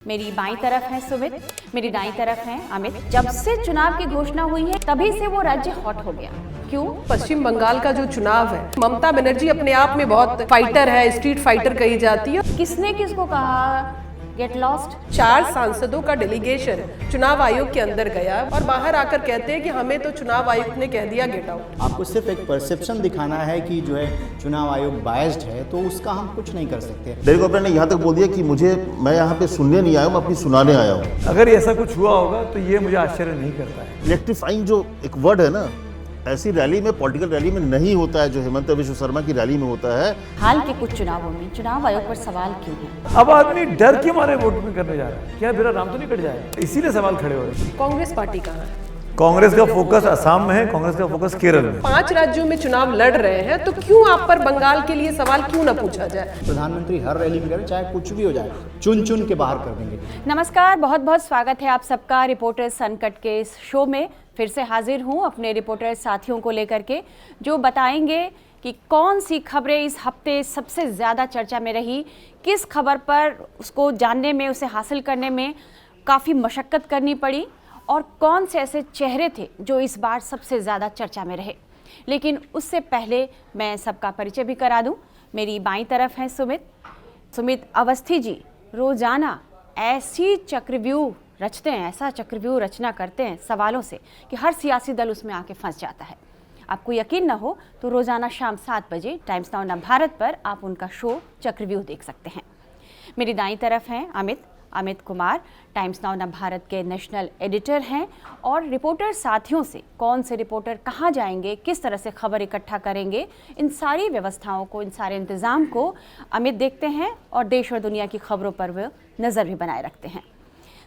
मेरी बाईं तरफ है सुमित, मेरी दाईं तरफ है अमित। जब से चुनाव की घोषणा हुई है तभी से वो राज्य हॉट हो गया। क्यों? पश्चिम बंगाल का जो चुनाव है, ममता बनर्जी अपने आप में बहुत फाइटर है, स्ट्रीट फाइटर कही जाती है। किसने किसको कहा गेट लॉस्ट? 4 सांसदों का डेलीगेशन चुनाव आयोग के अंदर गया और बाहर आकर कहते हैं कि हमें तो चुनाव आयुक्त ने कह दिया गेट आउट। आपको सिर्फ एक परसेप्शन दिखाना है कि जो है चुनाव आयोग बायस्ड है, तो उसका हम कुछ नहीं कर सकते। डेरेक ओब्रायन ने यहाँ तक बोल दिया कि मैं यहाँ पे सुनने नहीं आया हूँ, मैं अपनी सुनाने आया हूँ। अगर ऐसा कुछ हुआ होगा तो ये मुझे आश्चर्य नहीं करता है। इलेक्ट्रीफाइंग जो एक वर्ड है ना, ऐसी रैली में, पॉलिटिकल रैली में नहीं होता है जो हेमंत बिश्व शर्मा की रैली में होता है। हाल के कुछ चुनावों में चुनाव आयोग पर सवाल क्यों है? अब आदमी डर के मारे वोट में करने जा रहा है, क्या मेरा नाम तो नहीं कट जाएगा, इसीलिए सवाल खड़े हो रहे हैं। कांग्रेस पार्टी कहाँ है? कांग्रेस का फोकस असम में है, कांग्रेस का फोकस केरल में। 5 राज्यों में चुनाव लड़ रहे हैं, तो क्यों आप पर बंगाल के लिए सवाल क्यों न पूछा जाए? प्रधानमंत्री हर रैली में करें, चाहे कुछ भी हो जाए, चुन चुन के बाहर कर देंगे। नमस्कार, बहुत बहुत स्वागत है आप सबका रिपोर्टर्स अनकट के इस शो में। फिर से हाजिर हूँ अपने रिपोर्टर साथियों को लेकर के, जो बताएंगे कि कौन सी खबरें इस हफ्ते सबसे ज़्यादा चर्चा में रही, किस खबर पर उसको जानने में, उसे हासिल करने में काफ़ी मशक्क़त करनी पड़ी, और कौन से ऐसे चेहरे थे जो इस बार सबसे ज़्यादा चर्चा में रहे। लेकिन उससे पहले मैं सबका परिचय भी करा दूं। मेरी बाईं तरफ है सुमित अवस्थी जी रोज़ाना ऐसी चक्रव्यूह रचते हैं, ऐसा चक्रव्यूह रचना करते हैं सवालों से कि हर सियासी दल उसमें आके फंस जाता है। आपको यकीन ना हो तो रोज़ाना शाम 7 बजे टाइम्स नाउ नवभारत पर आप उनका शो चक्रव्यूह देख सकते हैं। मेरी दाईं तरफ हैं अमित कुमार, टाइम्स नाउ नवभारत के नेशनल एडिटर हैं, और रिपोर्टर साथियों से कौन से रिपोर्टर कहाँ जाएंगे, किस तरह से खबर इकट्ठा करेंगे, इन सारी व्यवस्थाओं को, इन सारे इंतज़ाम को अमित देखते हैं और देश और दुनिया की खबरों पर वो नज़र भी बनाए रखते हैं।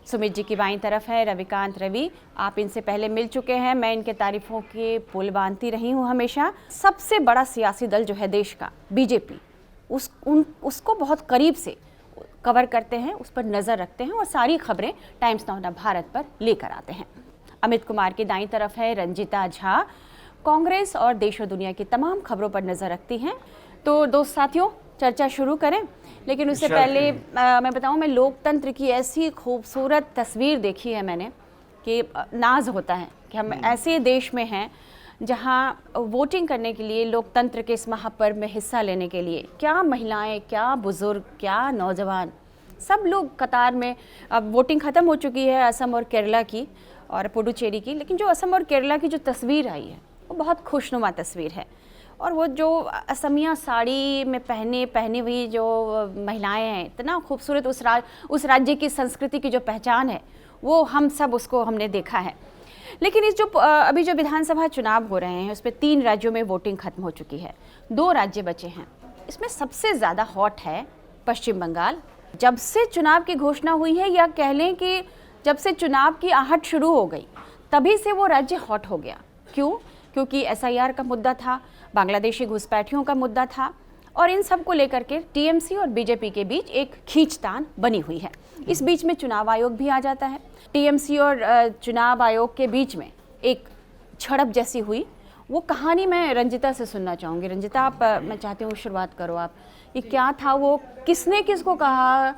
सुमित जी की बाईं तरफ है रवि। आप इनसे पहले मिल चुके हैं, मैं इनके तारीफ़ों के पुल बांधती रही हूँ हमेशा। सबसे बड़ा सियासी दल जो है देश का, बीजेपी, उसको बहुत करीब से कवर करते हैं, उस पर नज़र रखते हैं और सारी खबरें टाइम्स नाउ नवभारत पर लेकर आते हैं। अमित कुमार की दाईं तरफ है रंजिता झा, कांग्रेस और देश और दुनिया की तमाम खबरों पर नज़र रखती हैं। तो दोस्त साथियों, चर्चा शुरू करें, लेकिन उससे पहले मैं बताऊं, मैं लोकतंत्र की ऐसी खूबसूरत तस्वीर देखी है मैंने कि नाज होता है कि हम ऐसे देश में हैं जहां वोटिंग करने के लिए, लोकतंत्र के इस महापर्व में हिस्सा लेने के लिए क्या महिलाएं, क्या बुजुर्ग, क्या नौजवान, सब लोग कतार में। अब वोटिंग ख़त्म हो चुकी है असम और केरला की और पुडुचेरी की, लेकिन जो असम और केरला की जो तस्वीर आई है वो बहुत खुशनुमा तस्वीर है। और वो जो असमिया साड़ी में पहनी हुई जो महिलाएं हैं, इतना खूबसूरत, उस राज्य की संस्कृति की जो पहचान है, वो हम सब उसको हमने देखा है। लेकिन इस जो अभी जो विधानसभा चुनाव हो रहे हैं उसमें 3 राज्यों में वोटिंग खत्म हो चुकी है, 2 राज्य बचे हैं। इसमें सबसे ज़्यादा हॉट है पश्चिम बंगाल। जब से चुनाव की घोषणा हुई है, या कह लें कि जब से चुनाव की आहट शुरू हो गई तभी से वो राज्य हॉट हो गया। क्यों? क्योंकि SIR का मुद्दा था, बांग्लादेशी घुसपैठियों का मुद्दा था, और इन सब को लेकर के TMC और BJP के बीच एक खींचतान बनी हुई है। इस बीच में चुनाव आयोग भी आ जाता है। TMC और चुनाव आयोग के बीच में एक झड़प जैसी हुई, वो कहानी मैं रंजिता से सुनना चाहूँगी। रंजिता, आप, मैं चाहती हूँ शुरुआत करो आप। ये क्या था, वो किसने किसको कहा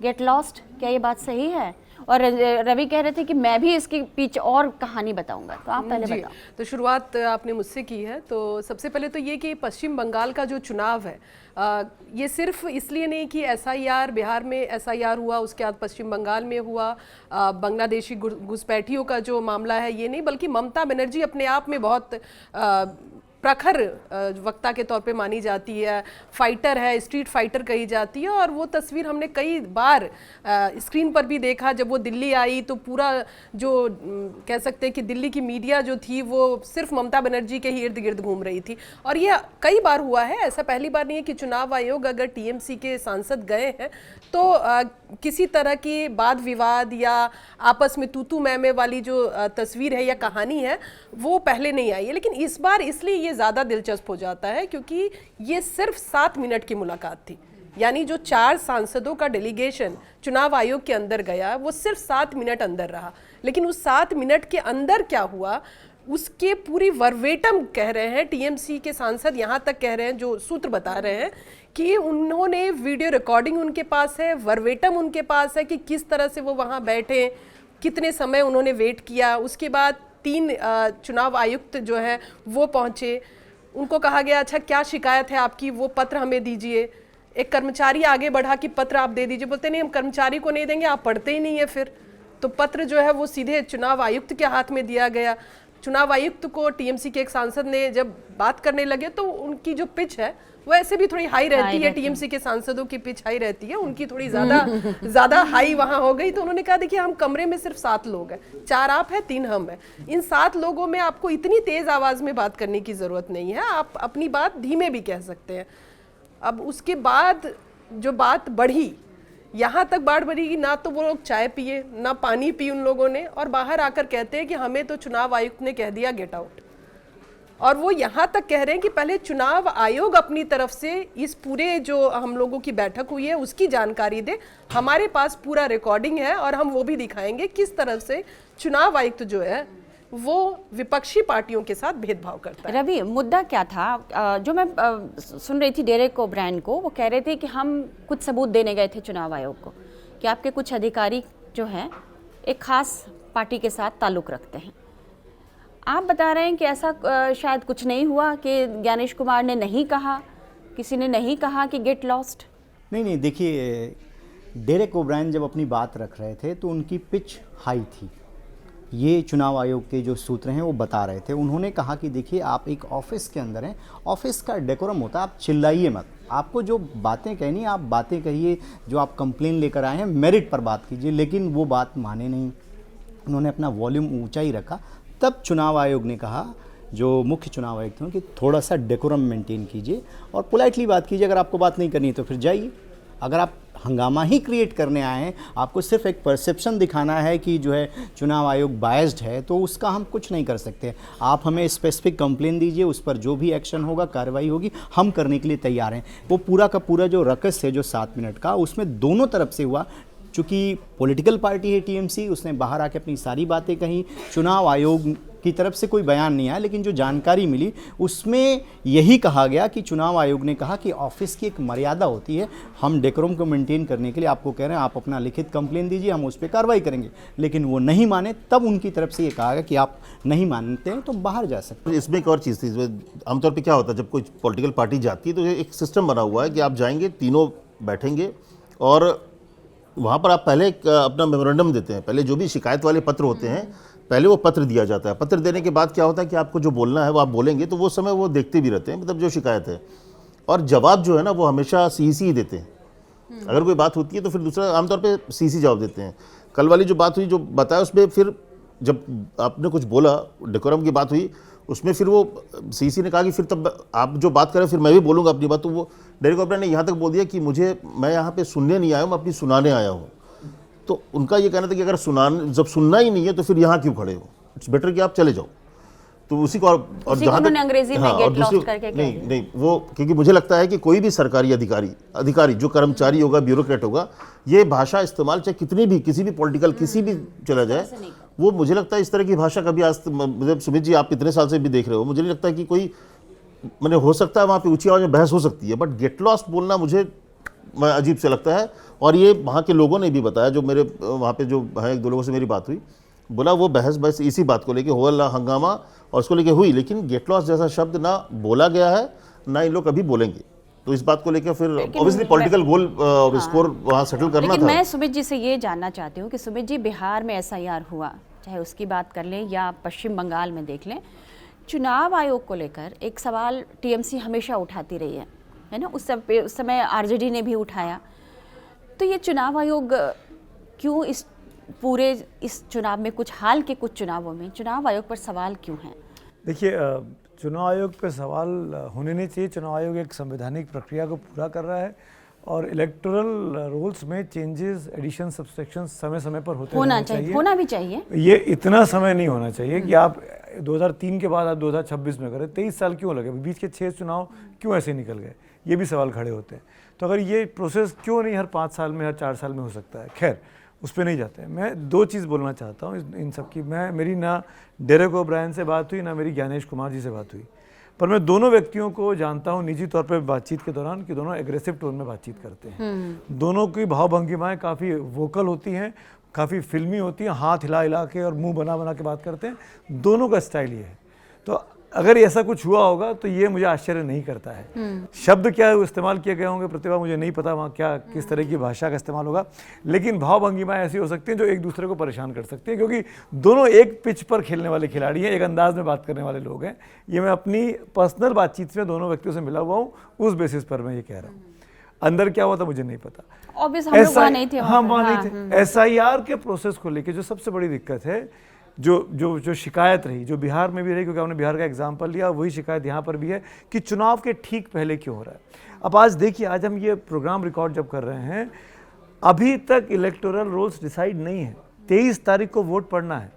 गेट लॉस्ट, क्या ये बात सही है? और रवि कह रहे थे कि मैं भी इसके पीछे और कहानी बताऊंगा, तो आप पहले बताओ। तो शुरुआत आपने मुझसे की है, तो सबसे पहले तो ये कि पश्चिम बंगाल का जो चुनाव है, ये सिर्फ इसलिए नहीं कि SIR, बिहार में SIR हुआ, उसके बाद पश्चिम बंगाल में हुआ, बांग्लादेशी घुसपैठियों का जो मामला है ये नहीं, बल्कि ममता बनर्जी अपने आप में बहुत प्रखर वक्ता के तौर पे मानी जाती है, फाइटर है, स्ट्रीट फाइटर कही जाती है। और वो तस्वीर हमने कई बार स्क्रीन पर भी देखा। जब वो दिल्ली आई तो पूरा जो कह सकते हैं कि दिल्ली की मीडिया जो थी वो सिर्फ ममता बनर्जी के ही इर्द गिर्द घूम रही थी। और ये कई बार हुआ है, ऐसा पहली बार नहीं है कि चुनाव आयोग अगर TMC के सांसद गए हैं तो किसी तरह की वाद विवाद या आपस में तूतू मैमे वाली जो तस्वीर है या कहानी है वो पहले नहीं आई है। लेकिन इस बार इसलिए ये ज़्यादा दिलचस्प हो जाता है क्योंकि ये सिर्फ 7 मिनट की मुलाकात थी। यानी जो 4 सांसदों का डेलीगेशन चुनाव आयोग के अंदर गया वो सिर्फ 7 मिनट अंदर रहा। लेकिन उस 7 मिनट के अंदर क्या हुआ उसके पूरी वर्वेटम कह रहे हैं टीएमसी के सांसद, यहाँ तक कह रहे हैं, जो सूत्र बता रहे हैं कि उन्होंने वीडियो रिकॉर्डिंग उनके पास है, वर्वेटम उनके पास है कि किस तरह से वो वहाँ बैठे, कितने समय उन्होंने वेट किया। उसके बाद 3 चुनाव आयुक्त जो है वो पहुँचे, उनको कहा गया अच्छा क्या शिकायत है आपकी, वो पत्र हमें दीजिए। एक कर्मचारी आगे बढ़ा कि पत्र आप दे दीजिए, बोलते नहीं हम कर्मचारी को नहीं देंगे, आप पढ़ते ही नहीं है। फिर तो पत्र जो है वो सीधे चुनाव आयुक्त के हाथ में दिया गया। चुनाव आयुक्त को टीएमसी के एक सांसद ने जब बात करने लगे तो उनकी जो पिच है वो ऐसे भी थोड़ी हाई रहती है, टीएमसी के सांसदों की पिच हाई रहती है, उनकी थोड़ी ज्यादा हाई वहां हो गई। तो उन्होंने कहा देखिए हम कमरे में सिर्फ 7 लोग हैं, 4 आप हैं 3 हम हैं, इन 7 लोगों में आपको इतनी तेज आवाज में बात करने की जरूरत नहीं है, आप अपनी बात धीमे भी कह सकते हैं। अब उसके बाद जो बात बढ़ी, यहाँ तक बात बढ़ी कि ना तो वो लोग चाय पिए ना पानी पी उन लोगों ने, और बाहर आकर कहते हैं कि हमें तो चुनाव आयुक्त ने कह दिया गेट आउट। और वो यहाँ तक कह रहे हैं कि पहले चुनाव आयोग अपनी तरफ से इस पूरे जो हम लोगों की बैठक हुई है उसकी जानकारी दे, हमारे पास पूरा रिकॉर्डिंग है और हम वो भी दिखाएंगे किस तरह से चुनाव आयुक्त जो है वो विपक्षी पार्टियों के साथ भेदभाव करता है। रवि, मुद्दा क्या था? जो मैं सुन रही थी डेरेक ओब्रायन को, वो कह रहे थे कि हम कुछ सबूत देने गए थे चुनाव आयोग को कि आपके कुछ अधिकारी जो हैं एक खास पार्टी के साथ ताल्लुक़ रखते हैं। आप बता रहे हैं कि ऐसा शायद कुछ नहीं हुआ, कि ज्ञानेश कुमार ने नहीं कहा, किसी ने नहीं कहा कि गेट लॉस्ट? नहीं, देखिए डेरेक ओब्रायन जब अपनी बात रख रहे थे तो उनकी पिच हाई थी, ये चुनाव आयोग के जो सूत्र हैं वो बता रहे थे। उन्होंने कहा कि देखिए आप एक ऑफिस के अंदर हैं, ऑफिस का डेकोरम होता है, आप चिल्लाइए मत, आपको जो बातें कहनी आप बातें कहिए, जो आप कंप्लेन लेकर आए हैं मेरिट पर बात कीजिए। लेकिन वो बात माने नहीं, उन्होंने अपना वॉल्यूम ऊंचा ही रखा। तब चुनाव आयोग ने कहा, जो मुख्य चुनाव आयुक्त हैं, कि थोड़ा सा डेकोरम मेंटेन कीजिए और पोलाइटली बात कीजिए, अगर आपको बात नहीं करनी तो फिर जाइए। अगर आप हंगामा ही क्रिएट करने आए हैं, आपको सिर्फ एक परसेप्शन दिखाना है कि जो है चुनाव आयोग बायस्ड है, तो उसका हम कुछ नहीं कर सकते। आप हमें स्पेसिफिक कंप्लेन दीजिए, उस पर जो भी एक्शन होगा, कार्रवाई होगी, हम करने के लिए तैयार हैं। वो पूरा का पूरा जो रकस है जो 7 मिनट का, उसमें दोनों तरफ से हुआ। चूँकि पॉलिटिकल पार्टी है टीएमसी, उसने बाहर आके अपनी सारी बातें कहीं, चुनाव आयोग की तरफ से कोई बयान नहीं आया, लेकिन जो जानकारी मिली उसमें यही कहा गया कि चुनाव आयोग ने कहा कि ऑफिस की एक मर्यादा होती है, हम डेकोरम को मेंटेन करने के लिए आपको कह रहे हैं आप अपना लिखित कंप्लेन दीजिए, हम उस पर कार्रवाई करेंगे। लेकिन वो नहीं माने, तब उनकी तरफ से ये कहा गया कि आप नहीं मानते हैं तो बाहर जा सकते हैं। इसमें एक और चीज़ थी, आमतौर पर क्या होता है जब कोई पॉलिटिकल पार्टी जाती है तो एक सिस्टम बना हुआ है कि आप जाएंगे, तीनों बैठेंगे और वहाँ पर आप पहले अपना मेमोरेंडम देते हैं। पहले जो भी शिकायत वाले पत्र होते हैं पहले वो पत्र दिया जाता है। पत्र देने के बाद क्या होता है कि आपको जो बोलना है वो आप बोलेंगे, तो वो समय वो देखते भी रहते हैं, मतलब जो शिकायत है, और जवाब जो है ना वो हमेशा सीसी ही देते हैं। अगर कोई बात होती है तो फिर दूसरा आमतौर पे सीसी जवाब देते हैं। कल वाली जो बात हुई, जो बताया, उसमें फिर जब आपने कुछ बोला, डेकोरम की बात हुई, उसमें फिर वो सीसी ने कहा कि फिर तब आप जो बात करें फिर मैं भी बोलूँगा अपनी बात। तो वो डेरेक ओब्रायन ने यहाँ तक बोल दिया कि मैं यहाँ पे सुनने नहीं आया हूँ, मैं अपनी सुनाने आया हूँ। तो उनका ये कहना था कि अगर जब सुनना ही नहीं है तो फिर यहाँ क्यों खड़े हो, इट्स बेटर कि आप चले जाओ। तो उसी को और जहाँ तक अंग्रेजी में गेट लॉस्ट करके नहीं वो, क्योंकि मुझे लगता है कि कोई भी सरकारी अधिकारी जो कर्मचारी होगा, ब्यूरोक्रेट होगा, ये भाषा इस्तेमाल चाहे कितनी भी किसी भी पॉलिटिकल किसी भी चला जाए, वो मुझे लगता है इस तरह की भाषा कभी आज, सुमित जी आप इतने साल से भी देख रहे हो, मुझे नहीं लगता है कि कोई, मैंने हो सकता है वहाँ पे ऊंची आवाज़ में बहस हो सकती है, बट गेट लॉस्ट बोलना मुझे अजीब से लगता है। और ये वहाँ के लोगों ने भी बताया, जो मेरे वहाँ पे जो है 1-2 लोगों से मेरी बात हुई, बोला वो बहस इसी बात को लेके हुआ, हंगामा और उसको लेके हुई, लेकिन गेट लॉस जैसा शब्द ना बोला गया है, ना इन लोग कभी बोलेंगे। तो इस बात को लेकर फिर ऑब्वियसली पॉलिटिकल गोल और स्कोर वहाँ सेटल करना था। मैं सुमित जी से ये जानना चाहती हूँ कि सुमित जी, बिहार में SIR हुआ, चाहे उसकी बात कर लें या पश्चिम बंगाल में देख लें, चुनाव आयोग को लेकर एक सवाल टीएमसी हमेशा उठाती रही है ना। उस समय आरजेडी ने भी उठाया। तो ये चुनाव आयोग क्यों इस चुनाव में, कुछ हाल के कुछ चुनावों में चुनाव आयोग पर सवाल क्यों हैं? देखिए, चुनाव आयोग पर सवाल होने नहीं चाहिए। चुनाव आयोग एक संवैधानिक प्रक्रिया को पूरा कर रहा है और इलेक्टोरल रूल्स में चेंजेस, एडिशन, सब्सट्रैक्शन समय समय पर होना भी चाहिए। ये इतना समय नहीं होना चाहिए कि आप 2003 के बाद आप 2026 में करें। 23 साल क्यों लगे? बीच के 6 चुनाव क्यों ऐसे निकल गए? ये भी सवाल खड़े होते हैं। तो अगर ये प्रोसेस क्यों नहीं हर 5 साल में, हर 4 साल में हो सकता है? खैर, उस पर नहीं जाते हैं। मैं दो चीज़ बोलना चाहता हूँ इन सब की। मेरी ना डेरेक ओब्रायन से बात हुई, ना मेरी ज्ञानेश कुमार जी से बात हुई, पर मैं दोनों व्यक्तियों को जानता हूँ निजी तौर पे बातचीत के दौरान कि दोनों एग्रेसिव टोन में बातचीत करते हैं। दोनों की भाव भंगिमाएँ काफ़ी वोकल होती हैं, काफ़ी फिल्मी होती हैं, हाथ हिला हिला के और मुंह बना बना के बात करते हैं। दोनों का स्टाइल ये है। तो अगर ऐसा कुछ हुआ होगा तो ये मुझे आश्चर्य नहीं करता है। शब्द क्या इस्तेमाल किए गए होंगे प्रतिभा, मुझे नहीं पता वहाँ क्या किस तरह की भाषा का इस्तेमाल होगा, लेकिन भाव भंगिमाएँ ऐसी हो सकती हैं जो एक दूसरे को परेशान कर सकती हैं, क्योंकि दोनों एक पिच पर खेलने वाले खिलाड़ी हैं, एक अंदाज में बात करने वाले लोग हैं। ये मैं अपनी पर्सनल बातचीत में दोनों व्यक्तियों से मिला हुआ हूँ, उस बेसिस पर मैं ये कह रहा हूँ। अंदर क्या हुआ था मुझे नहीं पता। ऑब्वियस हम लोग वहाँ नहीं थे। हाँ, वहाँ नहीं थे। SIR के प्रोसेस को लेके जो सबसे बड़ी दिक्कत है, जो शिकायत रही, जो बिहार में भी रही, क्योंकि आपने बिहार का एग्जाम्पल लिया, वही शिकायत यहाँ पर भी है कि चुनाव के ठीक पहले क्यों हो रहा है। अब आज देखिए, आज हम ये प्रोग्राम रिकॉर्ड जब कर रहे हैं, अभी तक इलेक्टोरल रोल्स डिसाइड नहीं है। 23 तारीख को वोट पड़ना है।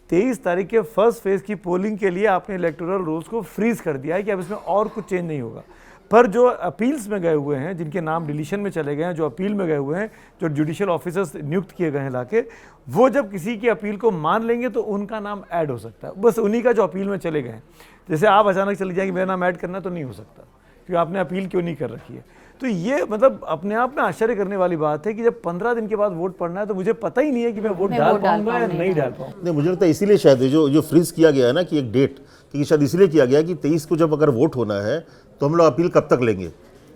23 तारीख के फर्स्ट फेज की पोलिंग के लिए आपने इलेक्टोरल रोल्स को फ्रीज कर दिया है कि अब इसमें और कुछ चेंज नहीं होगा। पर जो अपील्स में गए हुए हैं, जिनके नाम डिलीशन में चले गए हैं, जो अपील में गए हुए हैं, जो जुडिशियल ऑफिसर्स नियुक्त किए गए हैं लाके, वो जब किसी की अपील को मान लेंगे तो उनका नाम ऐड हो सकता है, बस उन्हीं का जो अपील में चले गए हैं। जैसे आप अचानक चले जाएंगे मेरा नाम ऐड करना, तो नहीं हो सकता, क्योंकि आपने अपील क्यों नहीं कर रखी है। तो ये मतलब अपने आप में आश्चर्य करने वाली बात है कि जब 15 दिन के बाद वोट पड़ना है तो मुझे पता ही नहीं है कि मैं वोट डाल पाऊंगा या नहीं डाल पाऊंगा। नहीं, मुझे लगता है इसीलिए शायद जो फ्रीज किया गया है ना कि एक डेट, क्योंकि शायद इसलिए किया गया कि 23 को जब अगर वोट होना है तो हम लोग अपील कब तक लेंगे,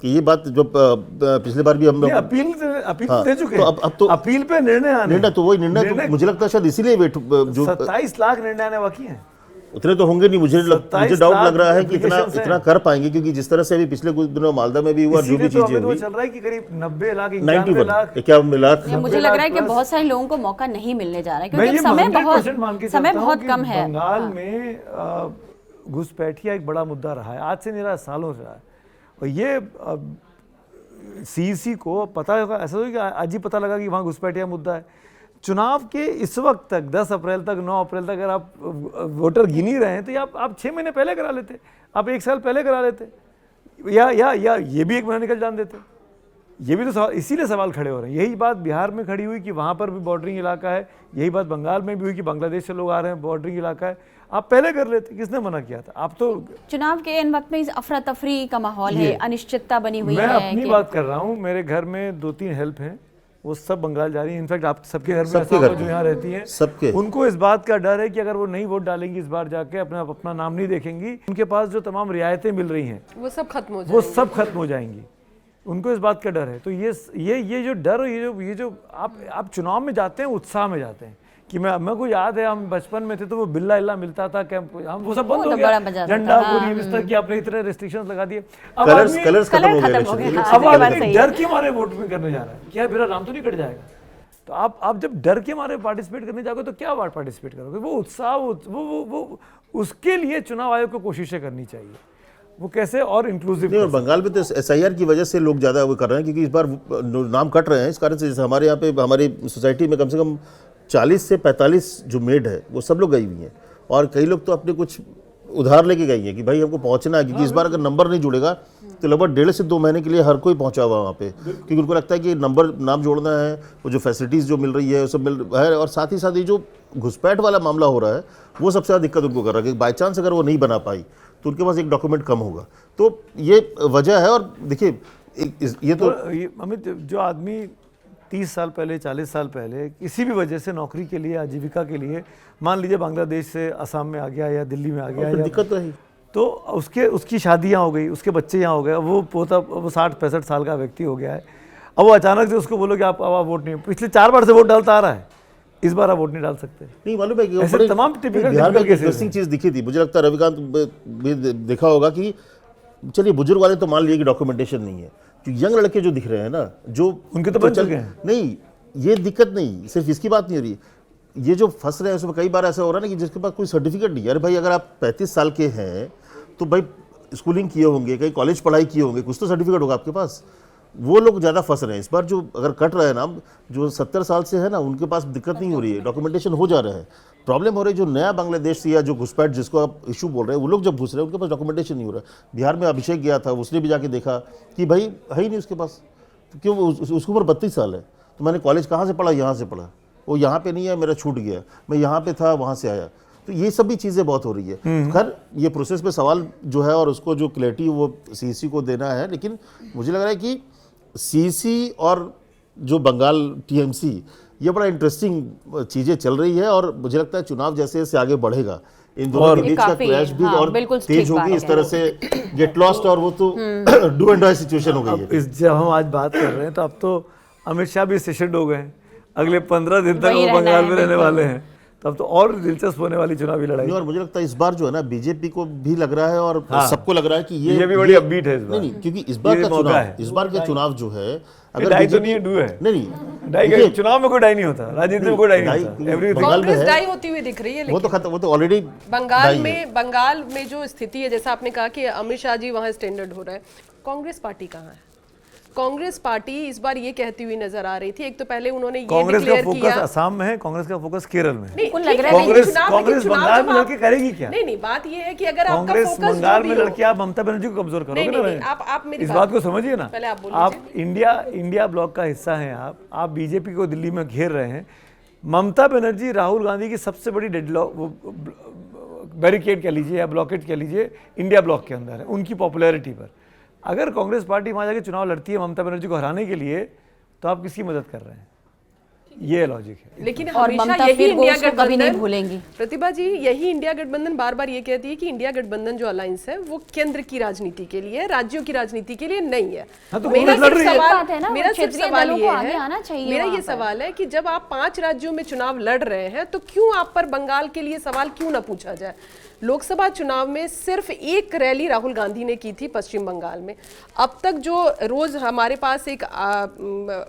कि ये बात जो पिछले बार भी हम लोग अपील दे चुके हैं। अब तो अपील पे निर्णय तो वही निर्णय तो मुझे लगता है शायद इसीलिए वेट जो 27 लाख निर्णय आने बाकी हैं। उतने तो होंगे नहीं, मुझे डाउट लग रहा है कि इतना कर पाएंगे, क्योंकि जिस तरह से अभी पिछले कुछ दिनों मालदा में भी हुआ, जो भी चीजें हुई, चल रहा है कि करीब 90 लाख 91 लाख। मुझे लग रहा है कि बहुत सारे लोगों को मौका नहीं मिलने जा रहा है, क्योंकि समय बहुत कम है। बंगाल में घुसपैठिया एक बड़ा मुद्दा रहा है, आज से नहीं रहा, सालों से रहा है। और ये CEC को पता होगा, ऐसा होगा कि आज ही पता लगा कि वहाँ घुसपैठिया मुद्दा है। चुनाव के इस वक्त तक 10 अप्रैल तक 9 अप्रैल तक अगर आप वोटर गिन ही रहे हैं तो आप 6 महीने पहले करा लेते, आप 1 साल पहले करा लेते, या ये भी 1 महीना निकल जान देते। ये भी तो सवाल, इसीलिए सवाल खड़े हो रहे हैं। यही बात बिहार में खड़ी हुई कि वहाँ पर भी बॉर्डरिंग इलाका है, यही बात बंगाल में भी हुई कि बांग्लादेश से लोग आ रहे हैं, बॉर्डरिंग इलाका है। आप पहले कर लेते, किसने मना किया था? आप तो चुनाव के इन वक्त में इस अफरा तफरी का माहौल है, अनिश्चितता बनी हुई है। मैं अपनी बात कर रहा हूँ, मेरे घर में 2-3 हेल्प हैं, वो सब बंगाल जा रही है। इनफैक्ट आप सबके घर में जो यहाँ रहती हैं, सबके उनको इस बात का डर है कि अगर वो नहीं वोट डालेंगी इस बार जाके, अपना नाम नहीं देखेंगी, उनके पास जो तमाम रियायतें मिल रही हैं वो सब खत्म हो जाएंगी। उनको इस बात का डर है। तो ये जो डर, ये जो आप चुनाव में जाते हैं, उत्साह में जाते हैं कि मैं को याद है हम बचपन में थे तो वो बिल्ला इल्ला मिलता था, कैंप, हम वो सब बंद हो गया, झंडा पूरी इस तरह की आपने इतने रिस्ट्रिक्शंस लगा दिए। अब कलर्स खत्म हो गए। अब आदमी डर के मारे वोट में करने जा रहा है, क्या मेरा नाम तो नहीं कट जाएगा? तो आप जब डर के मारे पार्टिसिपेट करने जाओगे तो क्या बात पार्टिसिपेट करोगे? वो उत्साह, वो उसके लिए चुनाव आयोग को कोशिशें करनी चाहिए। वो कैसे और इंक्लूसिव। नहीं, और बंगाल में तो SIR की वजह से लोग ज़्यादा वो कर रहे हैं, क्योंकि इस बार नाम कट रहे हैं। इस कारण से जैसे हमारे यहाँ पे हमारी सोसाइटी में कम से कम 40 से 45 जो मेड है वो सब लोग गई हुई हैं, और कई लोग तो अपने कुछ उधार लेके गई हैं कि भाई हमको पहुंचना है, क्योंकि इस बार अगर नंबर नहीं जुड़ेगा तो लगभग 1.5 से 2 महीने के लिए हर कोई पहुंचा हुआ वहाँ पे, क्योंकि उनको लगता है कि नाम जोड़ना है, वो जो फैसिलिटीज़ जो मिल रही है वो सब मिल रहा है, और साथ ही साथ ये जो घुसपैठ वाला मामला हो रहा है वो सबसे ज़्यादा दिक्कत उनको कर रहा है कि बाई चांस अगर वो नहीं बना पाई तो उनके पास एक डॉक्यूमेंट कम होगा। तो ये वजह है। और देखिए ये तो अमित, जो आदमी 30 साल पहले, 40 साल पहले किसी भी वजह से नौकरी के लिए, आजीविका के लिए, मान लीजिए बांग्लादेश से असम में आ गया या दिल्ली में आ गया, दिक्कत तो है, तो उसकी शादियाँ हो गई, उसके बच्चे यहाँ हो गए, वो 60-65 साल का व्यक्ति हो गया है। अब वो अचानक से उसको बोलो कि आप वोट नहीं, पिछले 4 बार से वोट डालता आ रहा है, इस बार आप वोट नहीं डाल सकते। नहीं मालूम है कि ऐसे तमाम इंटरेस्टिंग चीज़ दिखी थी। मुझे लगता है रविकांत भी देखा होगा कि चलिए बुजुर्ग वाले तो मान लिए कि डॉक्यूमेंटेशन नहीं है, जो यंग लड़के जो दिख रहे हैं ना, जो उनके तो बन चुके हैं। नहीं, ये दिक्कत नहीं, सिर्फ इसकी बात नहीं हो रही, ये जो फंस रहे हैं उसमें कई बार ऐसा हो रहा है ना कि जिसके पास कोई सर्टिफिकेट नहीं है। अरे भाई, अगर आप 35 साल के हैं तो भाई स्कूलिंग किए होंगे, कहीं कॉलेज पढ़ाई किए होंगे, कुछ तो सर्टिफिकेट होगा आपके पास। वो लोग ज़्यादा फंस रहे हैं इस बार। जो अगर कट रहे हैं ना, जो 70 साल से है ना, उनके पास दिक्कत नहीं हो रही है, डॉक्यूमेंटेशन हो जा रहा है। प्रॉब्लम हो रही है जो नया बांग्लादेश से या जो घुसपैठ जिसको आप इशू बोल रहे हैं, वो लोग जब घुस रहे हैं उनके पास डॉक्यूमेंटेशन नहीं हो रहा है। बिहार में अभिषेक गया था, उसने भी जाके देखा कि भाई है ही नहीं उसके पास, क्यों? उसकी उम्र 32 साल है। तो मैंने कॉलेज कहाँ से पढ़ा, यहाँ से पढ़ा, वो यहाँ पे नहीं है, मेरा छूट गया, मैं यहाँ पे था, वहाँ से आया। तो ये सब भी चीज़ें बहुत हो रही है। खैर ये प्रोसेस पे सवाल जो है और उसको जो क्लैरिटी वो सीईसी को देना है, लेकिन मुझे लग रहा है कि सीईसी और जो बंगाल टीएमसी, ये बड़ा इंटरेस्टिंग चीज़ें चल रही है और मुझे लगता है चुनाव जैसे जैसे आगे बढ़ेगा इन दोनों के बीच का क्लैश भी और तेज होगी, इस तरह से गेट लॉस्ट और वो तो डू एंड डाई सिचुएशन हो गई है। जब हम आज बात कर रहे हैं तो अब तो अमित शाह भी सेशंड हो गए हैं, अगले 15 दिन तक वो बंगाल में रहने वाले हैं, तब तो और दिलचस्प होने वाली चुनावी लड़ाई। और मुझे लगता है इस बार जो है ना बीजेपी को भी लग रहा है और सबको लग रहा है कि ये भी बड़ी अपबीट है इस बार। नहीं, क्योंकि इस बार का चुनाव जो है अगर डाई तो नहीं है, डू है। नहीं, डाई का चुनाव में कोई डाई नहीं होता, राजनीति में कोई डाई नहीं होता। कांग्रेस डाई होती हुई दिख रही है, वो तो खत्म, वो तो ऑलरेडी बंगाल में जो स्थिति है, जैसा आपने कहा कि अमित शाह जी वहां स्टैंडर्ड हो रहा है, कांग्रेस पार्टी कहाँ है? कांग्रेस पार्टी इस बार ये कहती हुई नजर आ रही थी, एक तो पहले उन्होंने ये डिक्लेयर किया, फोकस असम में है, कांग्रेस का फोकस केरल में है। कांग्रेस बंगाल में लड़के करेगी क्या? नहीं, बात ये है कि अगर आपका कांग्रेस फोकस बंगाल में लड़के आप ममता बनर्जी को कमजोर करोगे ना। आप मेरी इस बात को समझिए ना, पहले आप बोलिए। आप इंडिया ब्लॉक का हिस्सा हैं, आप बीजेपी को दिल्ली में घेर रहे हैं। ममता बनर्जी राहुल गांधी की सबसे बड़ी डेडलॉक, बैरिकेड कह लीजिए या ब्लॉकेट कह लीजिए, इंडिया ब्लॉक के अंदर है उनकी पॉपुलैरिटी पर। अगर कांग्रेस पार्टी वहां जाके चुनाव लड़ती है ममता बनर्जी को हराने के लिए, तो आप किसकी मदद कर रहे हैं? ये लॉजिक है। लेकिन और हमेशा ममता यही फिर इंडिया उसको कभी नहीं गठबंधन भूलेंगी। प्रतिभा जी, यही इंडिया गठबंधन बार बार ये कहती है कि इंडिया गठबंधन जो अलायंस है वो केंद्र की राजनीति के लिए, राज्यों की राजनीति के लिए नहीं है। तो मेरा क्षेत्रीय सवाल दलों ये को आगे है, आना चाहिए मेरा वहाँ ये पर। सवाल है कि जब आप 5 राज्यों में चुनाव लड़ रहे हैं तो क्यों आप पर बंगाल के लिए सवाल क्यों ना पूछा जाए? लोकसभा चुनाव में सिर्फ एक रैली राहुल गांधी ने की थी पश्चिम बंगाल में। अब तक जो रोज हमारे पास एक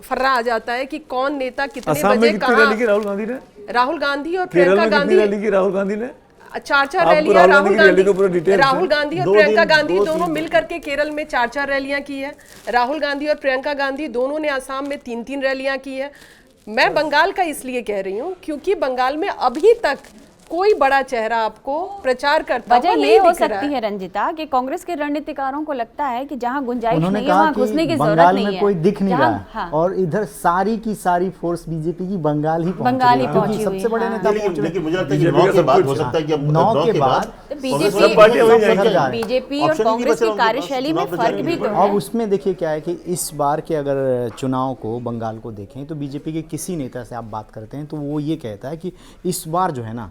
फर्रा आ जाता है कि कौन नेता कितने बजे कहाँ, राहुल गांधी और प्रियंका गांधी, राहुल गांधी ने 4 रैलियां, राहुल गांधी और प्रियंका गांधी दोनों मिलकर के केरल में 4 रैलियां की है। राहुल गांधी और प्रियंका गांधी दोनों ने असम में 3 रैलियां की है। मैं बंगाल का इसलिए कह रही हूँ क्योंकि बंगाल में अभी तक कोई बड़ा चेहरा आपको प्रचार करता हुआ नहीं ये हो दिख रहा सकती है रंजिता कि कांग्रेस के रणनीतिकारों को लगता है कि जहां गुंजाइश नहीं है कहा वहां घुसने की जरूरत बंगाल नहीं में है, कोई दिख नहीं रहा है। हाँ। और इधर सारी की सारी फोर्स बीजेपी की बंगाल ही पहुंची हुई सबसे है। बड़े हाँ। नेता पहुंच रहे। लेकिन मुझे लगता है कि 9 के बाद हो सकता है कि अब 9 के बाद बीजेपी और कांग्रेस की कार्यशैली में फर्क भी तो है। अब उसमें देखिए क्या है कि इस बार के अगर चुनाव को बंगाल को देखें तो बीजेपी के किसी नेता से आप बात करते हैं तो वो ये कहता है कि इस बार जो है ना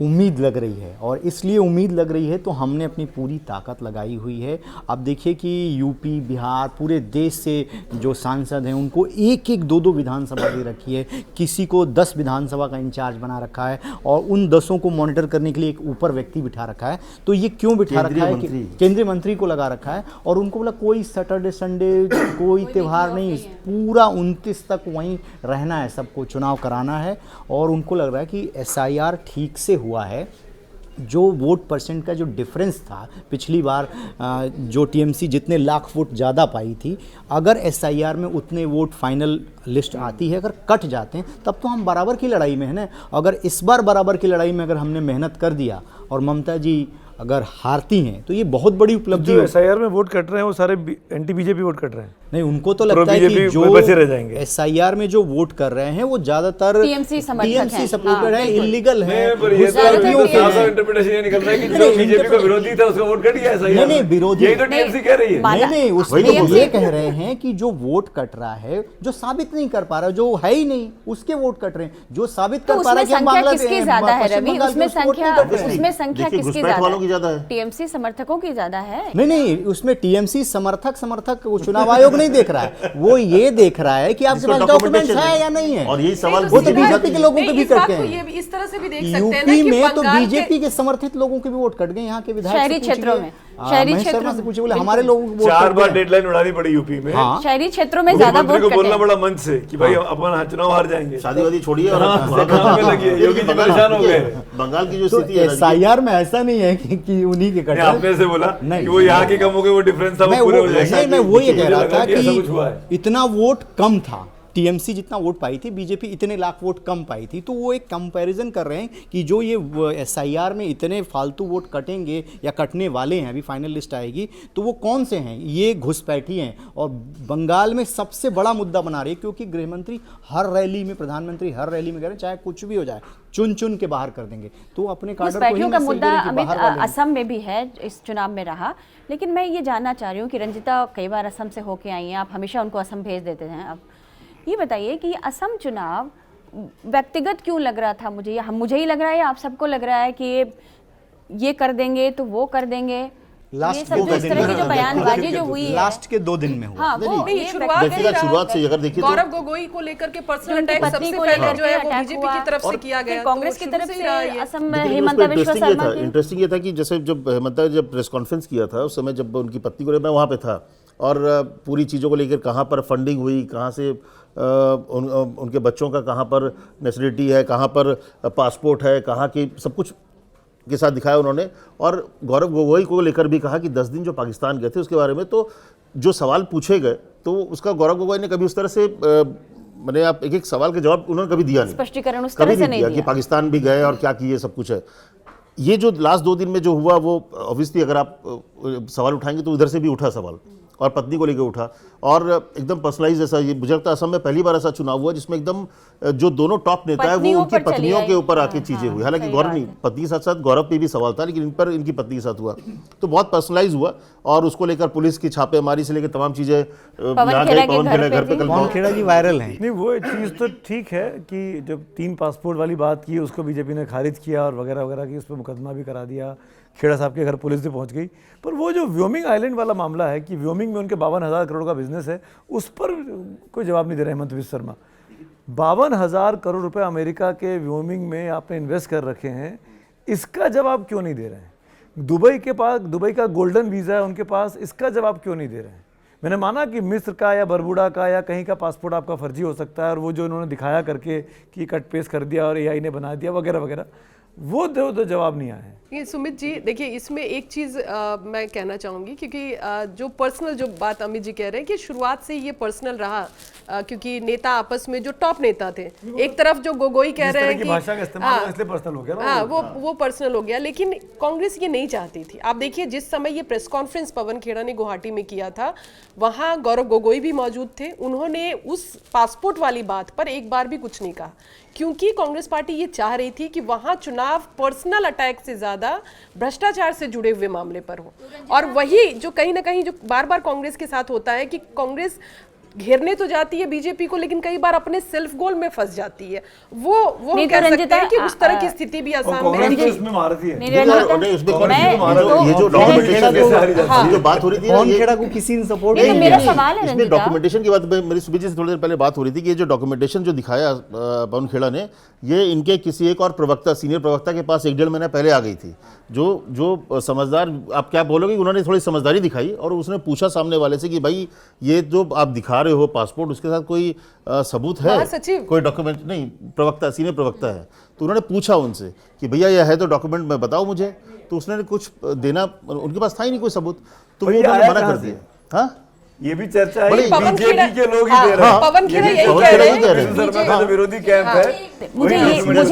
उम्मीद लग रही है, और इसलिए उम्मीद लग रही है तो हमने अपनी पूरी ताकत लगाई हुई है। अब देखिए कि यूपी, बिहार, पूरे देश से जो सांसद हैं उनको 1-1, 2-2 विधानसभा दे रखी है, किसी को 10 विधानसभा का इंचार्ज बना रखा है और उन 10 को मॉनिटर करने के लिए एक ऊपर व्यक्ति बिठा रखा है। तो ये क्यों बिठा रखा है कि केंद्रीय मंत्री को लगा रखा है और उनको बोला कोई सैटरडे संडे कोई त्यौहार नहीं, पूरा 29 तक वहीं रहना है, सबको चुनाव कराना है। और उनको लग रहा है कि SIR ठीक से हुआ है। जो वोट परसेंट का जो डिफरेंस था पिछली बार, जो टीएमसी जितने लाख वोट ज़्यादा पाई थी, अगर SIR में उतने वोट फाइनल लिस्ट आती है, अगर कट जाते हैं तब तो हम बराबर की लड़ाई में है ना। अगर इस बार बराबर की लड़ाई में अगर हमने मेहनत कर दिया और ममता जी अगर हारती हैं तो ये बहुत बड़ी उपलब्धि है। SIR में वोट कट रहे हैं वो सारे एंटी बीजेपी वोट कट रहे हैं। नहीं, उनको तो लगता है कि जो बचे रह जाएंगे। SIR में जो वोट कर रहे हैं वो ज्यादातर TMC सपोर्टर है, इलीगल है। इंटरप्रिटेशन ये निकल रहा है कि जो बीजेपी का विरोधी था उसका वोट कट गया SIR। नहीं, विरोधी यही तो TMC कह रही है। नहीं, उसमें ये कह रहे हैं कि जो वोट कट रहा है, जो साबित नहीं कर पा रहा, जो है ही नहीं, उसके वोट कट रहे हैं। जो साबित कर पा रहा है कि हम बांग्लादेश किसकी ज्यादा है रवि? उसमें संख्या किसकी ज्यादा है? TMC समर्थकों की ज्यादा है। नहीं, उसमें TMC समर्थक चुनाव आयोग नहीं देख रहा है, वो ये देख रहा है कि आपके पास डॉक्यूमेंट्स है या नहीं है। और यही सवाल वो तो बीजेपी के लोगों के भी करते हैं। इस तरह से भी देख सकते हैं यूपी में तो बीजेपी के समर्थित लोगों के भी वोट कट गए। यहाँ के विधायक शहरी क्षेत्रों में, शहरी क्षेत्रों से पूछे, बोले हमारे लोगों को 4 बार डेडलाइन उड़ानी पड़ी यूपी में। शहरी क्षेत्रों में ज्यादा वोट कटे। बोलना पड़ा मंच से कि भाई अपन चुनाव हार जाएंगे, शादी वादी छोड़िए और योगी जी परेशान हो गए। बंगाल की जो स्थिति है SIR में ऐसा नहीं है कि उन्हीं के कटे। आपने से बोला कि वो यहाँ के कम हो गए, वो डिफरेंस था वो पूरे हो जाएंगे। मैं वो ये कह रहा था कि इतना वोट कम था टीएमसी जितना वोट पाई थी, बीजेपी इतने लाख वोट कम पाई थी। तो वो एक कंपैरिजन कर रहे हैं कि जो ये एसआईआर में इतने फालतू वोट कटेंगे या कटने वाले हैं, अभी फाइनल लिस्ट आएगी तो वो कौन से हैं। ये घुसपैठी हैं और बंगाल में सबसे बड़ा मुद्दा बना रही है, क्योंकि गृहमंत्री हर रैली में, प्रधानमंत्री हर रैली में कह रहे हैं चाहे कुछ भी हो जाए चुन चुन के बाहर कर देंगे। तो अपने कार्डर को ही का मुद्दा मैसेज अमित बाहर वाले असम में भी है, इस चुनाव में रहा। लेकिन मैं ये जानना चाह रही हूँ कि रंजिता कई बार असम से होके आई हैं, आप हमेशा उनको असम भेज देते हैं। अब ये बताइए कि असम चुनाव व्यक्तिगत क्यों लग रहा था मुझे, या मुझे ही लग रहा है या आप सबको लग रहा है कि ये कर देंगे तो वो कर देंगे? ये सब जो इस तरह की जो बयानबाजी जो हुई है लास्ट के 2 दिन में हुआ। हाँ, वो नहीं, ये शुरुआत से अगर देखिए तो गौरव गोगोई को लेकर के पर्सनल अटैक सबसे को पहले लेकर जो है के वो अटैक बीजेपी हुआ की तरफ से और किया फिर गया, कांग्रेस तो की शुरू तरफ से से ही रहा है। असम में लेकिन हेमंत उसमें बिश्व शर्मा की इंटरेस्टिंग ये था कि जैसे जब हेमंत ने जब प्रेस कॉन्फ्रेंस किया था उस समय जब उनकी पत्नी को मैं वहाँ पे था और पूरी चीज़ों को लेकर कहाँ पर फंडिंग हुई, कहाँ से उनके बच्चों का कहाँ पर नेशनलिटी है, कहाँ पर पासपोर्ट है, कहाँ की सब कुछ के साथ दिखाया उन्होंने। और गौरव गोगोई को लेकर भी कहा कि 10 दिन जो पाकिस्तान गए थे उसके बारे में तो जो सवाल पूछे गए तो उसका गौरव गोगोई ने कभी उस तरह से मैंने आप एक सवाल के जवाब उन्होंने कभी दिया नहीं, स्पष्टीकरण उस कभी तरह से नहीं दिया कि पाकिस्तान भी गए और क्या किए सब कुछ है। ये जो लास्ट 2 दिन में जो हुआ वो ऑब्वियसली अगर आप सवाल उठाएंगे तो उधर से भी उठा सवाल और पत्नी को लेकर उठा और एकदम पर्सनलाइज ऐसा। ये मुझे लगता है असम में पहली बार ऐसा चुनाव हुआ जिसमें एकदम जो दोनों टॉप नेता है वो उनकी पत्नियों के ऊपर आके चीजें हुई। हालांकि गौरव नहीं, पत्नी के साथ साथ गौरव पे भी सवाल था, लेकिन इन पर इनकी पत्नी के साथ हुआ तो बहुत पर्सनलाइज हुआ और उसको लेकर पुलिस की छापेमारी से लेकर तमाम चीजें यहाँ गई। पवन खेड़ा घर पे पवन खेड़ा जी वायरल हैं। नहीं, वो चीज़ तो ठीक है कि जब 3 पासपोर्ट वाली बात की उसको बीजेपी ने खारिज किया और वगैरह वगैरह की, उस पर मुकदमा भी करा दिया, खेड़ा साहब के घर पुलिस भी पहुंच गई। पर वो जो व्योमिंग आइलैंड वाला मामला है कि व्योमिंग में उनके 52,000 करोड़ का बिजनेस है, उस पर कोई जवाब नहीं दे रहे हेमंत बिश्व शर्मा। 52,000 करोड़ रुपए अमेरिका के व्योमिंग में आपने इन्वेस्ट कर रखे हैं, इसका जवाब क्यों नहीं दे रहे हैं? दुबई के पास, दुबई का गोल्डन वीज़ा है उनके पास, इसका जवाब क्यों नहीं दे रहे हैं? मैंने माना कि मिस्र का या बरबुडा का या कहीं का पासपोर्ट आपका फर्जी हो सकता है और वो जो उन्होंने दिखाया करके कि कट पेस्ट कर दिया और एआई ने बना दिया वगैरह वगैरह, वो तो जवाब नहीं आए। ये सुमित जी देखिए, इसमें एक चीज़ मैं कहना चाहूँगी, क्योंकि जो पर्सनल जो बात अमित जी कह रहे हैं कि शुरुआत से ये पर्सनल रहा, क्योंकि नेता आपस में जो टॉप नेता थे, एक तरफ जो गोगोई कह रहे हैं कि भाषा का इस्तेमाल इसलिए पर्सनल हो गया ना, हाँ वो पर्सनल हो गया। लेकिन कांग्रेस ये नहीं चाहती थी। आप देखिए जिस समय ये प्रेस कॉन्फ्रेंस पवन खेड़ा ने गुवाहाटी में किया था, वहाँ गौरव गोगोई भी मौजूद थे। उन्होंने उस पासपोर्ट वाली बात पर एक बार भी कुछ नहीं कहा, क्योंकि कांग्रेस पार्टी ये चाह रही थी कि वहाँ चुनाव पर्सनल अटैक से ज्यादा भ्रष्टाचार से जुड़े हुए मामले पर हो। और वही जो कहीं ना कहीं जो बार बार कांग्रेस के साथ होता है कि कांग्रेस घेरने तो जाती है बीजेपी को, लेकिन कई बार अपने सेल्फ गोल में फंस जाती है। वो कह सकते हैं कि उस तरह की स्थिति भी असम में है। इसमें मारती है। ये जो डॉक्यूमेंटेशन जो बात हो रही थी, पवन खेड़ा को किसी ने सपोर्ट ये तो मेरा सवाल है इसमें रंजिता। डॉक्यूमेंटेशन की बात मेरी सुबह जी से थोड़ी देर पहले बात हो रही थी कि ये जो डॉक्यूमेंटेशन जो दिखाया पवन खेड़ा ने, ये इनके किसी एक और प्रवक्ता, सीनियर प्रवक्ता के पास 1-1.5 महीना पहले आ गई थी। जो समझदार, आप क्या बोलोगे, उन्होंने थोड़ी समझदारी दिखाई और उसने पूछा सामने वाले से कि भाई ये जो आप दिखा रहे हो पासपोर्ट, उसके साथ कोई सबूत है, कोई डॉक्यूमेंट? नहीं, प्रवक्ता, सीनियर प्रवक्ता है। तो उन्होंने पूछा उनसे कि भैया ये है तो डॉक्यूमेंट में बताओ मुझे। तो उसने कुछ देना, उनके पास था ही नहीं कोई सबूत, तो वो उन्होंने मना कर दिया। हाँ, ये भी चर्चा है, पवन बीजेपी खेड़ा के लोग ही दे रहे हैं। पवन खेड़ा यही पवन कह खेड़ा रहे यही कह रहे हैं। हैं। शर्मा का जो विरोधी कैंप है, मुझे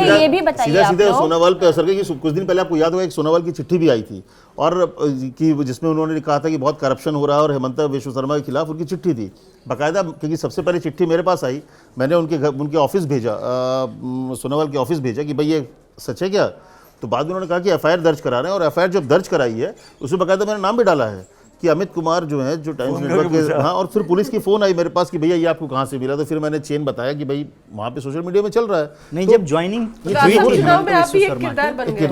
ये भी बताइए सीधा आप सीधा लोग। सोनोवाल पे असर गया कि कुछ दिन पहले आपको याद होगा एक सोनोवाल की चिट्ठी भी आई थी और कि जिसमें उन्होंने कहा था कि बहुत करप्शन हो रहा है और हेमंत बिश्व शर्मा के खिलाफ उनकी चिट्ठी थी बाकायदा। क्योंकि सबसे पहले चिट्ठी मेरे पास आई, मैंने उनके ऑफिस भेजा, सोनोवाल के ऑफिस भेजा कि भाई ये सच है क्या? तो बाद में उन्होंने कहा कि एफआईआर दर्ज करा रहे हैं और एफआईआर जब दर्ज कराई है उसमें बाकायदा मैंने नाम भी डाला है कि अमित कुमार जो है, जो टाइम्स नेटवर्क के, हाँ। और फिर पुलिस की फोन आई मेरे पास कि भैया ये आपको कहाँ से मिला? तो फिर मैंने चेन बताया कि भाई वहाँ पे सोशल मीडिया में चल रहा है। नहीं, जब ज्वाइनिंग चुनाव में आप भी एक किरदार बन गए।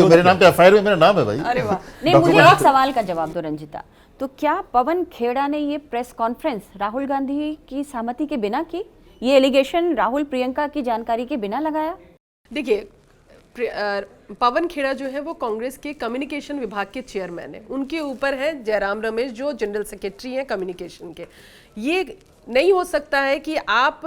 मेरे नाम पे एफआईआर में मेरा नाम है भाई। अरे वाह। नहीं, मुझे एक सवाल का जवाब दो रंजिता। तो क्या पवन खेड़ा ने ये प्रेस कॉन्फ्रेंस राहुल गांधी की सहमति के बिना की? ये एलिगेशन राहुल प्रियंका की जानकारी के बिना लगाया? देखिए, पवन खेड़ा जो है वो कांग्रेस के कम्युनिकेशन विभाग के चेयरमैन है। उनके ऊपर है जयराम रमेश जो जनरल सेक्रेटरी हैं कम्युनिकेशन के। ये नहीं हो सकता है कि आप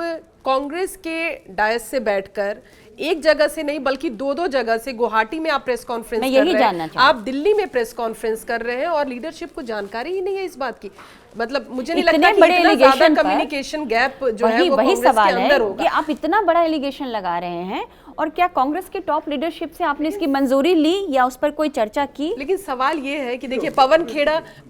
कांग्रेस के डायस से बैठकर एक जगह से नहीं बल्कि 2-2 जगह से, गुवाहाटी में आप प्रेस कॉन्फ्रेंस कर रहे हैं, आप दिल्ली में प्रेस कॉन्फ्रेंस कर रहे हैं और लीडरशिप को जानकारी ही नहीं है इस बात की। मतलब मुझे नहीं इतने लगता कि बड़े इतना ज्यादा allegation पर कम्युनिकेशन गैप जो है वही वो वही कांग्रेस के सवाल है अंदर कि होगा। आप इतना बड़ा एलिगेशन लगा रहे हैं और क्या कांग्रेस की टॉप लीडरशिप से आपने इसकी मंजूरी ली या उस पर कोई चर्चा की? लेकिन सवाल ये है कि देखिए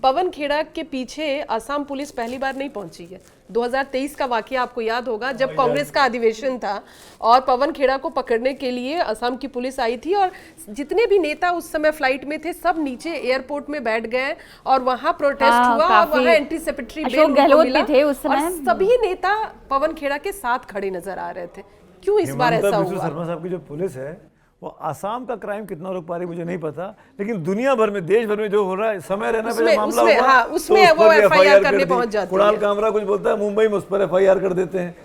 पवन खेड़ा के पीछे असम पुलिस पहली बार नहीं पहुंची है। 2023 का वाकया आपको याद होगा जब कांग्रेस का अधिवेशन था और पवन खेड़ा को पकड़ने के लिए असम की पुलिस आई थी और जितने भी नेता उस समय फ्लाइट में थे सब नीचे एयरपोर्ट में बैठ गए और वहां प्रोटेस्ट हुआ और वहां एंटीसेप्टरी बेल अशोक गहलोत मिला भी थे उस और समय। सभी नेता पवन खेड़ा के साथ खड़े नजर आ रहे थे। क्यों इस बार हेमंता ऐसा बिस्वा हुआ? शर्मा साहब की जो पुलिस है वो आसाम का क्राइम कितना रोक पा रही मुझे नहीं पता, लेकिन दुनिया भर में देश भर में जो हो रहा है समय रहने पे जो मामला हुआ हाँ, तो उसमें उस पर वो भी FIR FIR करने कर दी। पहुंच जाती कुणाल है। कामरा कुछ बोलता है मुंबई में उस पर FIR कर देते हैं।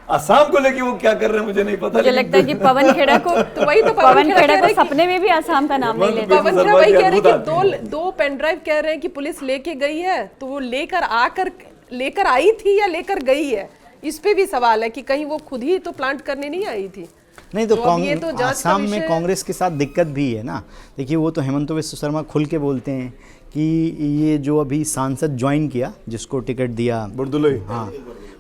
आसाम को लेके वो क्या कर रहे हैं मुझे नहीं पता। मुझे लगता है कि पवन खेड़ा को तो वही तो पवन खेड़ा कह को रहे हैं सपने में भी आसाम का नाम नहीं लेते। पवन खेड़ा मुसलमान वही की कह रहे हैं अद्भुत आती कि दो पेन ड्राइव कह रहे हैं कि पुलिस लेके गई है, तो वो लेकर आई थी या लेकर गई है, इस पे भी सवाल है कि कहीं वो खुद ही तो प्लांट करने नहीं आई थी। नहीं तो तो अब ये तो जांच का आसाम में विषय- कांग्रेस के साथ दिक्कत भी है ना। देखिए वो तो हेमंत बिस्वा शर्मा खुल के बोलते हैं कि ये जो अभी सांसद ज्वाइन किया जिसको टिकट दिया बुर्दुलई, हाँ,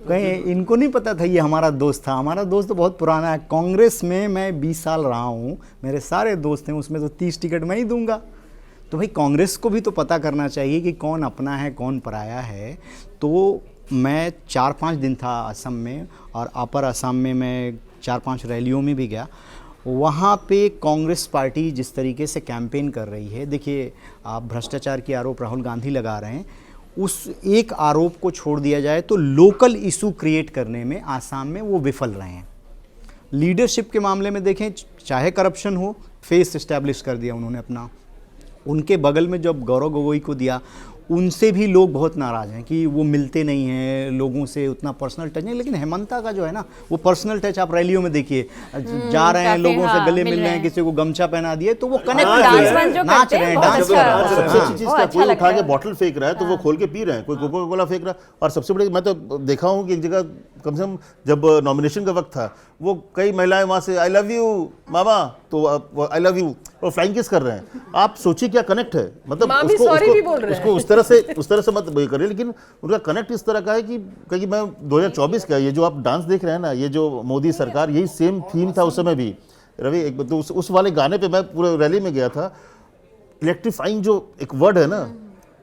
कहीं इनको नहीं पता था ये हमारा दोस्त था। हमारा दोस्त तो बहुत पुराना है, कांग्रेस में मैं 20 साल रहा हूँ, मेरे सारे दोस्त हैं, उसमें तो 30 टिकट मैं ही दूंगा। तो भाई कांग्रेस को भी तो पता करना चाहिए कि कौन अपना है कौन पराया है। तो मैं 4-5 दिन था असम में और अपर असम में मैं 4-5 रैलियों में भी गया। वहाँ पे कांग्रेस पार्टी जिस तरीके से कैंपेन कर रही है, देखिए आप भ्रष्टाचार की आरोप राहुल गांधी लगा रहे हैं, उस एक आरोप को छोड़ दिया जाए तो लोकल इशू क्रिएट करने में आसाम में वो विफल रहे हैं। लीडरशिप के मामले में देखें, चाहे करप्शन हो, फेस इस्टेब्लिश कर दिया उन्होंने अपना। उनके बगल में जब गौरव गोगोई को दिया, उनसे भी लोग बहुत नाराज़ हैं कि वो मिलते नहीं हैं लोगों से, उतना पर्सनल टच नहीं। लेकिन हेमंता का जो है ना वो पर्सनल टच आप रैलियों में देखिए, जा रहे हैं काफी, लोगों हाँ, से गले मिल मिल रहे हैं, रहे किसी को गमछा पहना दिए, तो वो कनेक्ट डांस वांस जो नाच करते रहे हैं, हैं, बहुत डांस अच्छा कर रहे हैं। सबसे हाँ, अच्छी चीज वो क्या, अच्छा कोई लगता उठा के है। बॉटल फेंक रहा है तो वो खोल के पी रहे हैं, कोई कोका कोला फेंक रहा है। और सबसे बड़ी, मैं तो देखा हूँ कि एक जगह कम से कम जब नॉमिनेशन का वक्त था, वो कई महिलाएं वहाँ से आई लव यू मामा, तो आई लव यू और फ्लाइंग किस कर रहे हैं। आप सोचिए क्या कनेक्ट है, मतलब मामी sorry भी बोल रहे हैं। उसको उस तरह से मत ये करिए। लेकिन उनका कनेक्ट इस तरह का है कि मैं 2024 का ये जो आप डांस देख रहे हैं ना, ये जो मोदी सरकार, यही सेम थीम था उस समय भी। रवि एक तो उस वाले गाने पे मैं पूरे रैली में गया था। इलेक्ट्रीफाइंग जो एक वर्ड है ना,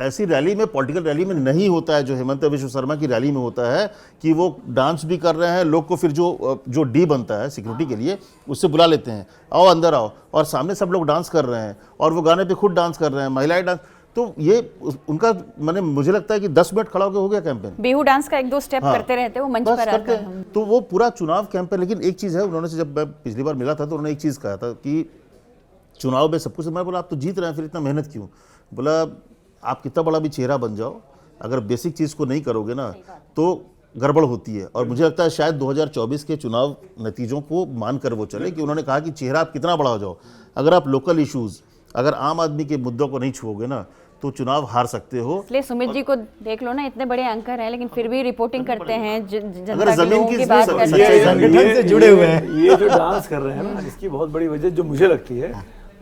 ऐसी रैली में, पॉलिटिकल रैली में नहीं होता है जो हेमंत बिस्वा शर्मा की रैली में होता है, कि वो डांस भी कर रहे हैं, लोग को फिर जो डी बनता है सिक्योरिटी के लिए उससे बुला लेते हैं, आओ अंदर आओ, और सामने सब लोग डांस कर रहे हैं और वो गाने पे खुद डांस कर रहे हैं, महिलाएं डांस। तो ये उनका मुझे लगता है कि 10 मिनट खड़ा होकर हो गया कैंपेन। बिहू डांस का 1-2 स्टेप हाँ, करते रहते हैं वो मंच बस पर करते आकर। हैं। तो वो पूरा चुनाव कैंपेन। लेकिन एक चीज़ है, उन्होंने से जब मैं पिछली बार मिला था तो उन्होंने एक चीज़ कहा था कि चुनाव में सब कुछ, मैं बोला आप तो जीत रहे हैं फिर इतना मेहनत क्यों। बोला आप कितना बड़ा भी चेहरा बन जाओ, अगर बेसिक चीज़ को नहीं करोगे ना तो गड़बड़ होती है। और मुझे लगता है शायद 2024 के चुनाव नतीजों को मानकर वो चले कि उन्होंने कहा कि चेहरा आप कितना बड़ा हो जाओ, अगर आप लोकल इश्यूज़, अगर आम आदमी के मुद्दों को नहीं छुओगे ना तो चुनाव हार सकते हो। इसलिए सुमित जी को देख लो ना, इतने बड़े एंकर हैं लेकिन फिर भी रिपोर्टिंग करते हैं, जनता अगर के जमीन लोगों की की बात सब- करते सच्चाई हैं। संगठन से जुड़े हुए हैं। ये जो डांस कर रहे हैं ना, इसकी बहुत बड़ी वजह जो मुझे लगती है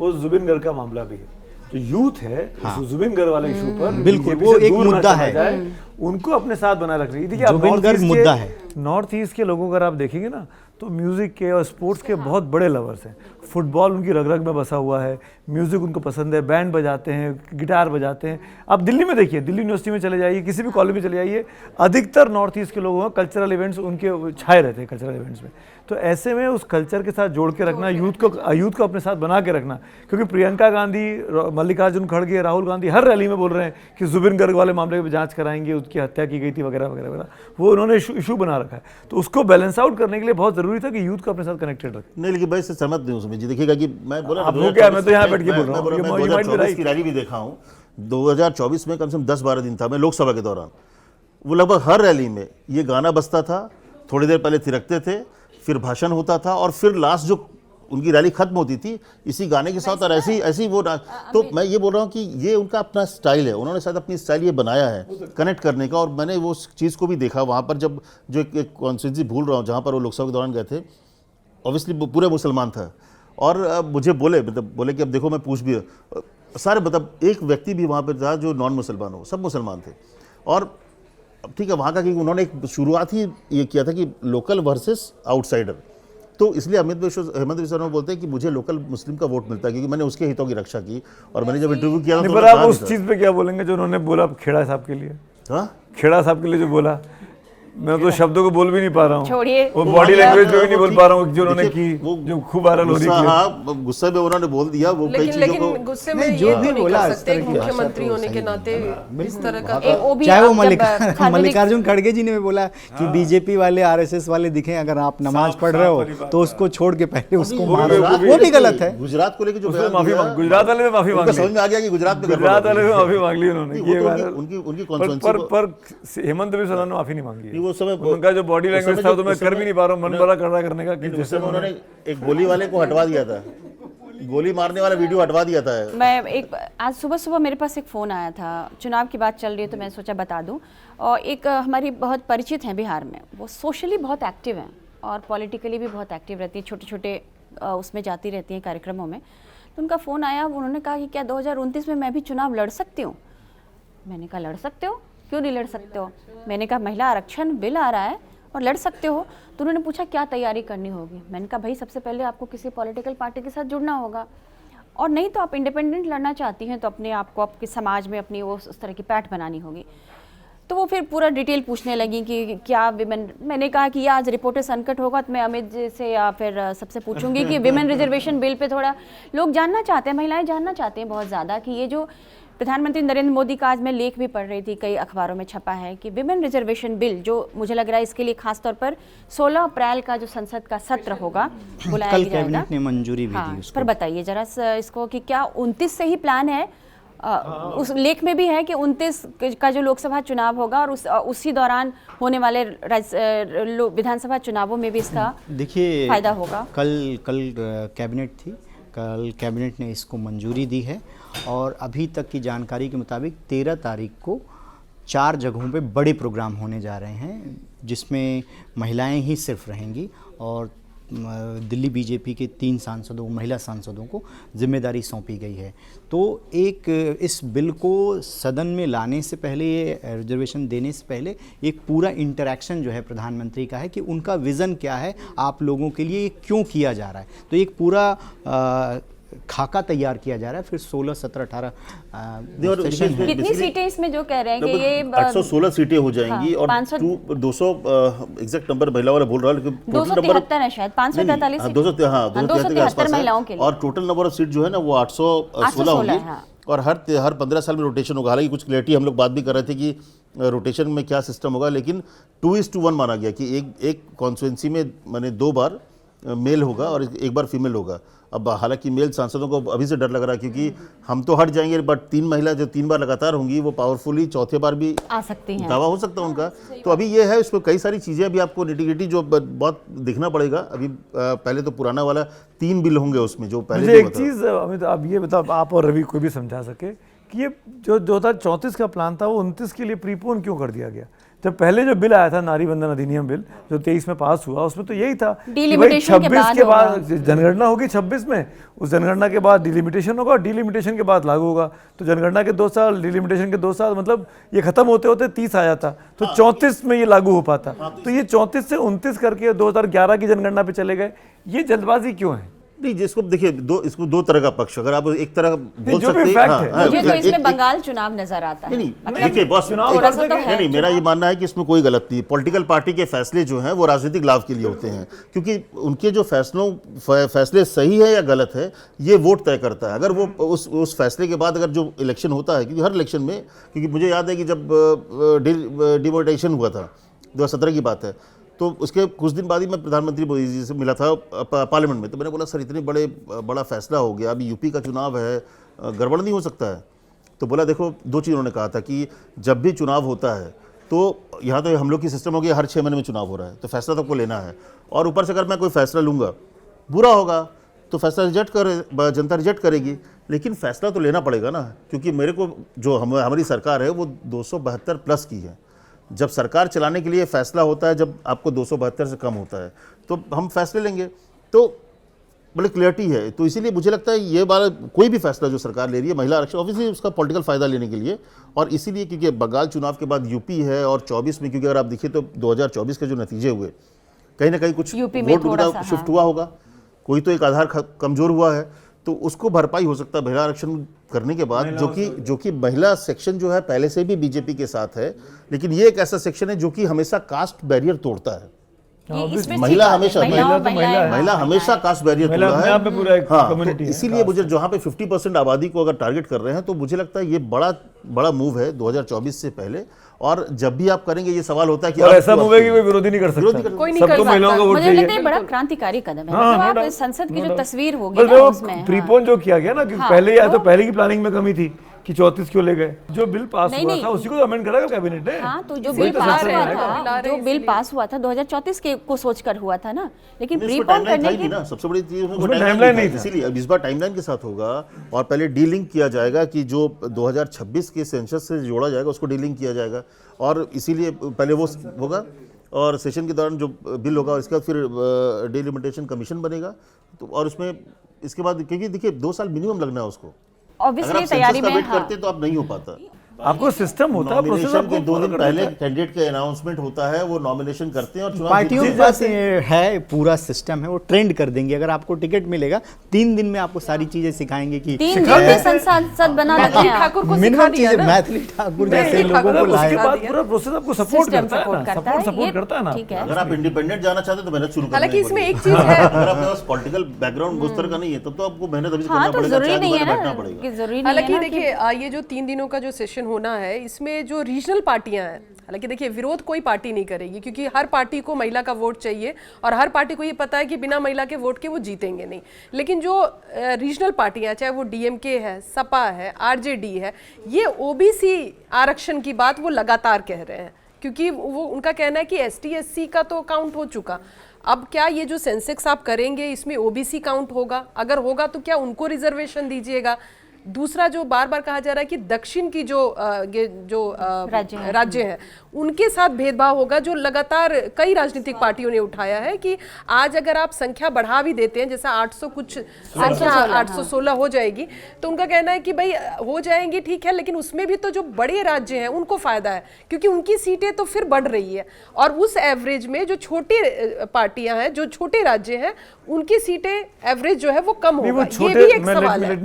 वो जुबिन गर्ग का मामला भी है। जो यूथ है उस जुबिन गर्ग वाले इशू पर बिल्कुल, बीजेपी वो से एक दूर ना मुद्दा चला है। जाए, उनको अपने साथ बना रख रही है। देखिए, आप जुबिन नॉर्थ गर्ग ईस्ट मुद्दा के- है। नॉर्थ ईस्ट के लोगों को अगर आप देखेंगे ना तो म्यूजिक के और स्पोर्ट्स के बहुत बड़े लवर्स हैं। फुटबॉल उनकी रग रग में बसा हुआ है, म्यूजिक उनको पसंद है, बैंड बजाते हैं, गिटार बजाते हैं। आप दिल्ली में देखिए, दिल्ली यूनिवर्सिटी में चले जाइए, किसी भी कॉलेज में चले जाइए, अधिकतर नॉर्थ ईस्ट के लोगों में कल्चरल इवेंट्स उनके छाए रहते हैं कल्चरल इवेंट्स में। तो ऐसे में उस कल्चर के साथ जोड़ के रखना, यूथ को अपने साथ बना के रखना, क्योंकि प्रियंका गांधी, मल्लिकार्जुन खड़गे, राहुल गांधी हर रैली में बोल रहे हैं कि जुबिन गर्ग वाले मामले में जांच कराएंगे, उसकी हत्या की गई थी वगैरह वगैरह वगैरह, वो उन्होंने इशू बना रखा है। तो उसको बैलेंस आउट करने के लिए बहुत जरूरी था कि यूथ को अपने साथ कनेक्टेड रखें। नहीं, लेकिन मैं इससे सहमत नहीं हूँ सुमित जी। देखिएगा कि मैं बोला आप हो क्या, मैं तो यहाँ बैठ के बोल रहा हूँ, मैं you might be 2024 right। की रैली भी देखा हूँ। 2024 में कम से कम 10-12 दिन था मैं लोकसभा के दौरान, वो लगभग हर रैली में ये गाना बजता था, थोड़ी देर पहले थिरकते थे, फिर भाषण होता था और फिर लास्ट जो उनकी रैली खत्म होती थी इसी गाने के साथ, और ऐसी वो तो मैं ये बोल रहा हूँ कि ये उनका अपना स्टाइल है, उन्होंने शायद अपनी स्टाइल ये बनाया है कनेक्ट करने का। और मैंने वो चीज़ को भी देखा वहाँ पर, जब जो एक कॉन्स्टिट्यूंसी भूल रहा हूँ जहाँ पर वो लोकसभा के दौरान गए थे, ऑब्वियसली पूरे मुसलमान था और मुझे बोले कि अब देखो मैं पूछ भी सारे, मतलब एक व्यक्ति भी वहाँ पर था जो नॉन मुसलमान हो, सब मुसलमान थे। और अब ठीक है वहाँ का, कि उन्होंने एक शुरुआत ही ये किया था कि लोकल वर्सेस आउटसाइडर, तो इसलिए हेमंत बिश्वा शर्मा बोलते हैं कि मुझे लोकल मुस्लिम का वोट मिलता है क्योंकि मैंने उसके हितों की रक्षा की। और मैंने जब इंटरव्यू किया नहीं, पर आप उस चीज़ पे क्या बोलेंगे जो उन्होंने बोला खेड़ा साहब के लिए? हाँ, खेड़ा साहब के लिए जो बोला, मैं तो शब्दों को बोल भी नहीं पा रहा हूँ, छोड़िए, वो बॉडी लैंग्वेज में भी नहीं बोल पा रहा हूँ जो उन्होंने देखिए, की, वो जो खूब वायरल हो रही है। हाँ, गुस्से में उन्होंने बोल दिया वो कई चीजों को। लेकिन गुस्से में नहीं, ये जो तो भी नहीं बोला कर इस सकते तरह एक की भाषा मुख्यमंत्री तो होने के सही नाते नहीं। इस तरह का। एक वो भी चाहे वो आप जब मल्लिकार्जुन खड़गे जी ने भी बोला कि बीजेपी वाले आरएसएस वाले दिखें अगर आप नमाज पढ़ रहे हो तो उसको छोड़ के पहले उसको मारो, वो भी गलत है। गुजरात को लेकर जो उसमें बयान माफी दिया, मांग, गुजरात वाले में माफी मांग उनको समझ में आ गया कि गुजरात में गुजरात वाले में माफी मांग ली उन्होंने, नहीं, ये वो तो वायरल। उनकी पर कॉन्स्टिट्यूएंसी पर हेमंत बिश्वा शर्मा ने माफी नहीं मांगी है। वो समय उनका जो बॉडी लैंग्वेज था तो मैं कर भी नहीं पा रहा हूँ, मन बड़ा कर रहा करने का कि उस जैसे समय उन्होंने एक गोली वाले को हटवा दिया था, गोली मारने वाला वीडियो हटवा दिया था। मैं एक आज सुबह सुबह मेरे पास एक फ़ोन आया था, चुनाव की बात चल रही है तो मैं सोचा बता दूं। और एक हमारी बहुत परिचित हैं बिहार में, वो सोशली बहुत एक्टिव हैं और पॉलिटिकली भी बहुत एक्टिव रहती है, छोटे छोटे उसमें जाती रहती हैं कार्यक्रमों में। तो उनका फ़ोन आया, उन्होंने कहा कि क्या 2029 में मैं भी चुनाव लड़ सकती हूँ? मैंने कहा लड़ सकते हो, क्यों नहीं लड़ सकते हो? मैंने कहा महिला आरक्षण बिल आ रहा है और लड़ सकते हो। तो उन्होंने पूछा क्या तैयारी करनी होगी? मैंने कहा भाई सबसे पहले आपको किसी पॉलिटिकल पार्टी के साथ जुड़ना होगा, और नहीं तो आप इंडिपेंडेंट लड़ना चाहती हैं तो अपने आप को आपके समाज में अपनी वो उस तरह की पैठ बनानी होगी। तो वो फिर पूरा डिटेल पूछने लगी कि क्या विमेन, मैंने कहा कि ये आज रिपोर्टर संकट होगा तो मैं अमित जी से या फिर सबसे पूछूंगी कि विमेन रिजर्वेशन बिल पे थोड़ा लोग जानना चाहते हैं, महिलाएं जानना चाहते हैं बहुत ज़्यादा कि ये जो प्रधानमंत्री नरेंद्र मोदी का आज मैं लेख भी पढ़ रही थी, कई अखबारों में छपा है कि विमेन रिजर्वेशन बिल जो मुझे लग रहा है इसके लिए खास तौर पर 16 अप्रैल का जो संसद का सत्र होगा बुलाया कल जाएगा। कैबिनेट ने मंजूरी भी दी उसको। पर बताइए जरा इसको कि क्या 29 से ही प्लान है? उस लेख में भी है कि 29 का जो लोकसभा चुनाव होगा और उसी दौरान होने वाले विधानसभा चुनावों में भी इसका देखिए फायदा होगा। कल कैबिनेट थी, कल कैबिनेट ने इसको मंजूरी दी है और अभी तक की जानकारी के मुताबिक 13 तारीख को 4 जगहों पे बड़े प्रोग्राम होने जा रहे हैं जिसमें महिलाएं ही सिर्फ रहेंगी और दिल्ली बीजेपी के 3 सांसदों, महिला सांसदों को जिम्मेदारी सौंपी गई है। तो एक इस बिल को सदन में लाने से पहले, ये रिजर्वेशन देने से पहले एक पूरा इंटरैक्शन जो है प्रधानमंत्री का है कि उनका विज़न क्या है, आप लोगों के लिए क्यों किया जा रहा है। तो एक पूरा खाका तैयार किया जा रहा है। फिर 16, 17, 18 सेशन है। कितनी सीटें इसमें जो कह रहे हैं कि ये 816 सीटें हो जाएंगी। हाँ, और 200 एग्जैक्ट नंबर महिला वाला बोल रहा है लेकिन टोटल नंबर 273 है शायद, 543 सीट। 273 के आसपास महिलाओं के है। लिए और टोटल नंबर ऑफ सीट जो है ना वो 816 होंगी। हाँ। और हर 15 साल में रोटेशन होगा। हालांकि कुछ क्लैरिटी हम लोग बात भी कर रहे थे कि रोटेशन में क्या सिस्टम होगा, लेकिन 2:1 माना गया कि एक कॉन्स्टिट्यूंसी में माने 2 बार मेल होगा और 1 बार फीमेल होगा। अब हालांकि मेल सांसदों को अभी से डर लग रहा है क्योंकि हम तो हट जाएंगे, बट 3 महिला जो 3 बार लगातार होंगी वो पावरफुली चौथे बार भी आ सकती हैं, दावा हो सकता है उनका। तो अभी ये है, इसमें कई सारी चीज़ें अभी आपको निटी-गिटी जो बहुत दिखना पड़ेगा। अभी पहले तो पुराना वाला 3 बिल होंगे उसमें जो पहले मुझे एक चीज़ अमित आप ये बताओ, आप और रवि कोई भी समझा सके कि ये जो 2034 का प्लान था वो 29 के लिए प्रीपोन क्यों कर दिया गया? जब पहले जो बिल आया था नारी बंधन अधिनियम बिल जो 23 में पास हुआ, उसमें तो यही था कि भाई 26 के बाद जनगणना होगी, 26 में उस जनगणना के बाद डिलिमिटेशन होगा और डिलिमिटेशन के बाद लागू होगा। तो जनगणना के 2 साल, डिलिमिटेशन के 2 साल, मतलब ये खत्म होते होते 30 आ जाता, तो 34 में ये लागू हो पाता। तो ये 34 से 29 करके 2011 की जनगणना पे चले गए, ये जल्दबाजी क्यों है? नहीं, जिसको देखिए इसको 2 तरह का पक्ष, अगर आप एक तरह बोल जो भी सकते फैक्ट हैं। है। मुझे तो इसमें बंगाल चुनाव नजर आता है। नहीं, देखिए बॉस, नहीं, मेरा ये मानना है कि इसमें कोई गलत नहीं। पॉलिटिकल पार्टी के फैसले जो हैं वो राजनीतिक लाभ के लिए होते हैं, क्योंकि उनके जो फैसले सही है या गलत है ये वोट तय करता है। अगर वो उस फैसले के बाद अगर जो इलेक्शन होता है, क्योंकि हर इलेक्शन में, क्योंकि मुझे याद है कि जब डिमोनेटाइजेशन हुआ था 2017 की बात है, तो उसके कुछ दिन बाद ही मैं प्रधानमंत्री मोदी जी से मिला था पार्लियामेंट में। तो मैंने बोला सर इतने बड़ा फैसला हो गया, अभी यूपी का चुनाव है, गड़बड़ नहीं हो सकता है? तो बोला देखो 2 चीज़ उन्होंने कहा था कि जब भी चुनाव होता है तो यहाँ तो हम लोग की सिस्टम हो गया, हर 6 महीने में चुनाव हो रहा है, तो फैसला तो आपको लेना है। और ऊपर से अगर मैं कोई फैसला लूँगा बुरा होगा तो फैसला जनता रिजेक्ट करेगी, लेकिन फैसला तो लेना पड़ेगा ना, क्योंकि मेरे को जो हमारी सरकार है वो 272 प्लस की है। जब सरकार चलाने के लिए फैसला होता है, जब आपको 272 से कम होता है तो हम फैसले लेंगे। तो बड़े क्लियरिटी है। तो इसीलिए मुझे लगता है ये बार कोई भी फैसला जो सरकार ले रही है महिला आरक्षण, ऑब्वियसली उसका पॉलिटिकल फायदा लेने के लिए, और इसीलिए क्योंकि बंगाल चुनाव के बाद यूपी है और 24 में, क्योंकि अगर आप देखिए तो 2024 के जो नतीजे हुए कहीं ना कहीं कुछ यूपी में वोट थोड़ा उनका सा, शिफ्ट हुआ होगा, कोई तो एक आधार कमजोर हुआ है, तो उसको भरपाई हो सकता है महिला आरक्षण करने के बाद, जो कि महिला सेक्शन जो है पहले से भी बीजेपी के साथ है, लेकिन ये एक ऐसा सेक्शन है जो कि हमेशा कास्ट बैरियर तोड़ता है। महिला हमेशा महिला हमेशा कास्ट बैरियर तोड़ा है। हाँ, तो इसीलिए मुझे जहाँ पे 50% आबादी को अगर टारगेट कर रहे हैं तो मुझे लगता है ये बड़ा मूव है 2024 से पहले। और जब भी आप करेंगे ये सवाल होता है कि ऐसा मूव है कि कोई विरोधी नहीं कर सकता, कोई नहीं कर सबको महिलाओं का वोट मुझे चाहिए। लगता है बड़ा क्रांतिकारी कदम है। मतलब आप संसद की जो तस्वीर होगी बस ना वो उसमें प्रीपोन जो किया गया ना कि पहले या तो पहले की प्लानिंग में कमी थी कि 34 क्यों ले गए, जो बिल पास हुआ था उसी को अमेंड करा कैबिनेट ने। हाँ, तो जो बिल पास हुआ था, जो बिल पास हुआ था 2034 के को सोचकर हुआ था ना, लेकिन प्रीपोन करने की ना सबसे बड़ी चीज टाइमलाइन नहीं था, इसीलिए अब इस बार टाइमलाइन के साथ होगा और पहले डीलिंक किया जाएगा कि जो 2026 के सेंसस से जोड़ा जाएगा उसको डीलिंक किया जाएगा, और इसीलिए पहले वो होगा और सेशन के दौरान जो बिल होगा इसके बाद फिर डिलिमिटेशन कमीशन बनेगा, तो और उसमें इसके बाद क्योंकि देखिए 2 साल मिनिमम लगना है उसको, ऑब्वियसली तैयारी में करते तो आप नहीं हो पाता। आपको सिस्टम होता है, नॉमिनेशन के 2 दिन पहले कैंडिडेट का अनाउंसमेंट होता है, वो नॉमिनेशन करते हैं और चुनाव पार्टियों के पास है पूरा सिस्टम है, वो ट्रेंड कर देंगे। अगर आपको टिकट मिलेगा 3 दिन में आपको सारी चीजें सिखाएंगे कि 3 दिन में सांसद बना देते हैं। ठाकुर को सिखा मिनिमम दिया चीजें ना। मैथिली ठाकुर जैसे लोगों को उसके लाए। बाद पूरा प्रोसेस आपको सपोर्ट System करता है ना, सपोर्ट करता है ना। ठीक है। अगर आप इंडिपेंडेंट जाना चाहते हैं तो मेहनत शुरू करनी हालांकि इसमें पड़ेगी। एक चीज है, अगर आपके पास पॉलिटिकल बैकग्राउंड उस तरह का नहीं है तब तो आपको मेहनत अभी से हाँ, करना तो पड़ेगा, जरूरी 4 नहीं है दुकान ना बैठना पड़ेगा। कि जरूरी नहीं हालांकि है ना देखिए ये जो 3 दिनों का जो सेशन होना है इसमें जो रीजनल पार्टियां हैं, हालांकि देखिए विरोध कोई पार्टी नहीं करेगी क्योंकि हर पार्टी को महिला का वोट चाहिए और हर पार्टी को ये पता है कि बिना महिला के वोट के वो जीतेंगे नहीं। लेकिन जो रीजनल पार्टियां, चाहे वो डीएमके है, सपा है, आरजेडी है, ये ओबीसी आरक्षण की बात वो लगातार कह रहे हैं क्योंकि वो उनका कहना है कि एसटी एससी का तो काउंट हो चुका, अब क्या ये जो सेंसेक्स आप करेंगे इसमें ओबीसी काउंट होगा, अगर होगा तो क्या उनको रिजर्वेशन दीजिएगा। दूसरा जो बार बार कहा जा रहा है कि दक्षिण की जो राज्य हैं उनके साथ भेदभाव होगा, जो लगातार कई राजनीतिक पार्टियों ने उठाया है कि आज अगर आप संख्या बढ़ा भी देते हैं, जैसा 800 कुछ संख्या 816 हो जाएगी, तो उनका कहना है कि भाई हो जाएंगी ठीक है, लेकिन उसमें भी तो जो बड़े राज्य हैं उनको फायदा है क्योंकि उनकी सीटें तो फिर बढ़ रही है और उस एवरेज में जो छोटी पार्टियां हैं, जो छोटे राज्य हैं, उनकी सीटें एवरेज जो है वो कम होगा। ये भी एक सवाल है।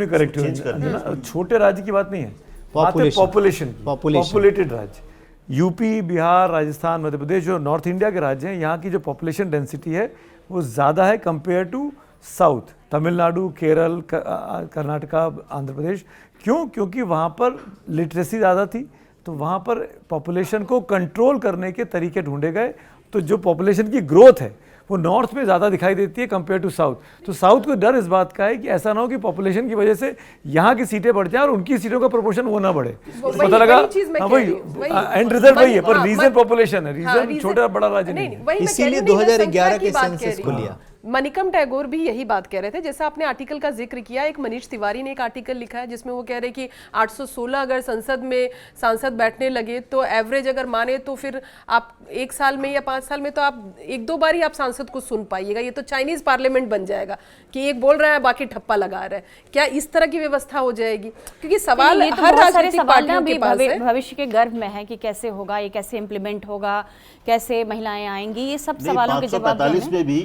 छोटे राज्य की बात नहीं है, पॉपुलेशन, पॉपुलेटेड राज्य, यूपी, बिहार, राजस्थान, मध्य प्रदेश, जो नॉर्थ इंडिया के राज्य हैं, यहाँ की जो पॉपुलेशन डेंसिटी है वो ज़्यादा है compare to south, Tamil Nadu, Kerala, Karnataka, Andhra Pradesh. क्यों? क्योंकि वहाँ पर लिटरेसी ज़्यादा थी, तो वहाँ पर पॉपुलेशन को कंट्रोल करने के तरीके ढूंढे गए। तो जो पॉपुलेशन की ग्रोथ है वो नॉर्थ में ज़्यादा दिखाई देती है कंपेयर टू साउथ। तो साउथ को डर इस बात का है कि ऐसा ना हो कि पॉपुलेशन की वजह से यहाँ की सीटें बढ़ जाए और उनकी सीटों का प्रोपोर्शन वो ना बढ़े। पता लगा वही एंड रिजल्ट वही है, पर रीजन पॉपुलेशन है, रीजन छोटा बड़ा राज्य नहीं है। इसीलिए 2011 के सेंसस को लिया। मनिकम टैगोर भी यही बात कह रहे थे, जैसा आपने आर्टिकल का जिक्र किया, एक मनीष तिवारी ने एक आर्टिकल लिखा है जिसमें वो कह रहे कि 816 अगर संसद में सांसद बैठने लगे तो एवरेज अगर माने तो फिर आप 1 साल में या 5 साल में तो आप 1-2 बार ही आप सांसद को सुन पाइएगा। ये तो चाइनीज पार्लियामेंट बन जाएगा कि एक बोल रहा है बाकी ठप्पा लगा रहा है। क्या इस तरह की व्यवस्था हो जाएगी? क्योंकि सवाल हर राजनीतिक पार्टियों के पास है। भविष्य के गर्भ में है कि कैसे होगा, ये कैसे इम्प्लीमेंट होगा, कैसे महिलाएं आएंगी, ये सब सवालों के जवाब 545 में भी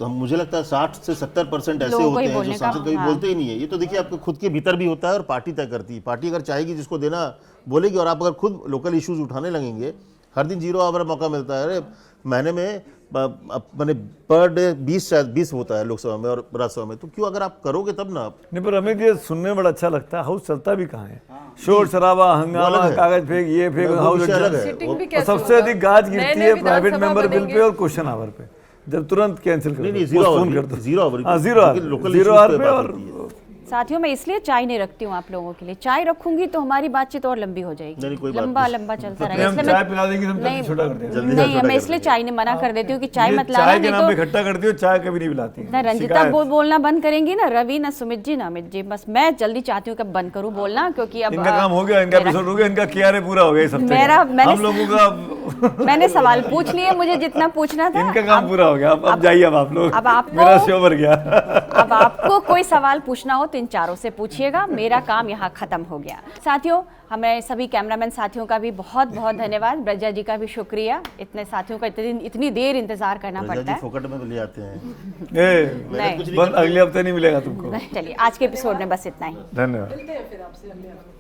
मुझे लगता है 60 से 70% ऐसे होते हैं जो सांसद कभी बोलते ही नहीं है। ये तो देखिए आपके खुद के भीतर भी होता है और पार्टी तय करती है। पार्टी अगर चाहेगी जिसको देना बोलेगी, और आप अगर खुद लोकल इश्यूज उठाने लगेंगे, हर दिन 0 आवर मौका मिलता है। अरे महीने में मैंने पर डे 20 होता है लोकसभा में और राज्यसभा में, तो क्यों अगर आप करोगे तब ना। नहीं, पर हमें ये सुनने में बड़ा अच्छा लगता है, हाउस चलता भी कहाँ है, शोर शराबा, हंगामा, कागज फेंक, ये फेंक, हाउस अलग है। सबसे अधिक गाज गिरती है प्राइवेट मेंबर बिल पे और क्वेश्चन आवर पे, जब तुरंत कैंसिल कर दो, पोस्टपोन कर दो। 0 आवर पे। और साथियों, मैं इसलिए चाय नहीं रखती हूँ आप लोगों के लिए। चाय रखूंगी तो हमारी बातचीत और लंबी हो जाएगी, लंबा चलता रहेगा। हम चाय पिला देंगे, हम जल्दी छोटा कर देंगे। नहीं, मैं इसलिए चाय नहीं मना कर देती हूँ कि चाय मत लाना। चाय के नाम पे इकट्ठा करती हो, चाय कभी नहीं पिलाती ना रंजिता बोलना बंद करेंगी, ना रवि, ना सुमित जी, ना अमित जी। बस मैं जल्दी चाहती हूँ कि बंद करूँ बोलना, क्योंकि अब इनका काम हो गया, इनका एपिसोड हो गया, इनका कियारे पूरा हो गया सब। हम लोगों का मैंने सवाल पूछ लिए, मुझे जितना पूछना था इनका काम पूरा हो गया। अब जाइए, अब आप लोग, मेरा शो भर गया। अब आपको कोई सवाल पूछना हो तो इन चारों से पूछिएगा, मेरा काम यहाँ खत्म हो गया। साथियों, हमें सभी कैमरामैन साथियों का भी बहुत बहुत धन्यवाद, ब्रजा जी का भी शुक्रिया, इतने साथियों का इतनी देर इंतजार करना पड़ता है। फोकट में तो ले आते हैं। नहीं, अगले हफ्ते नहीं मिलेगा तुमको। चलिए आज के एपिसोड में बस इतना ही। धन्यवाद। मिलते हैं फिर आपसे अगले हफ्ते।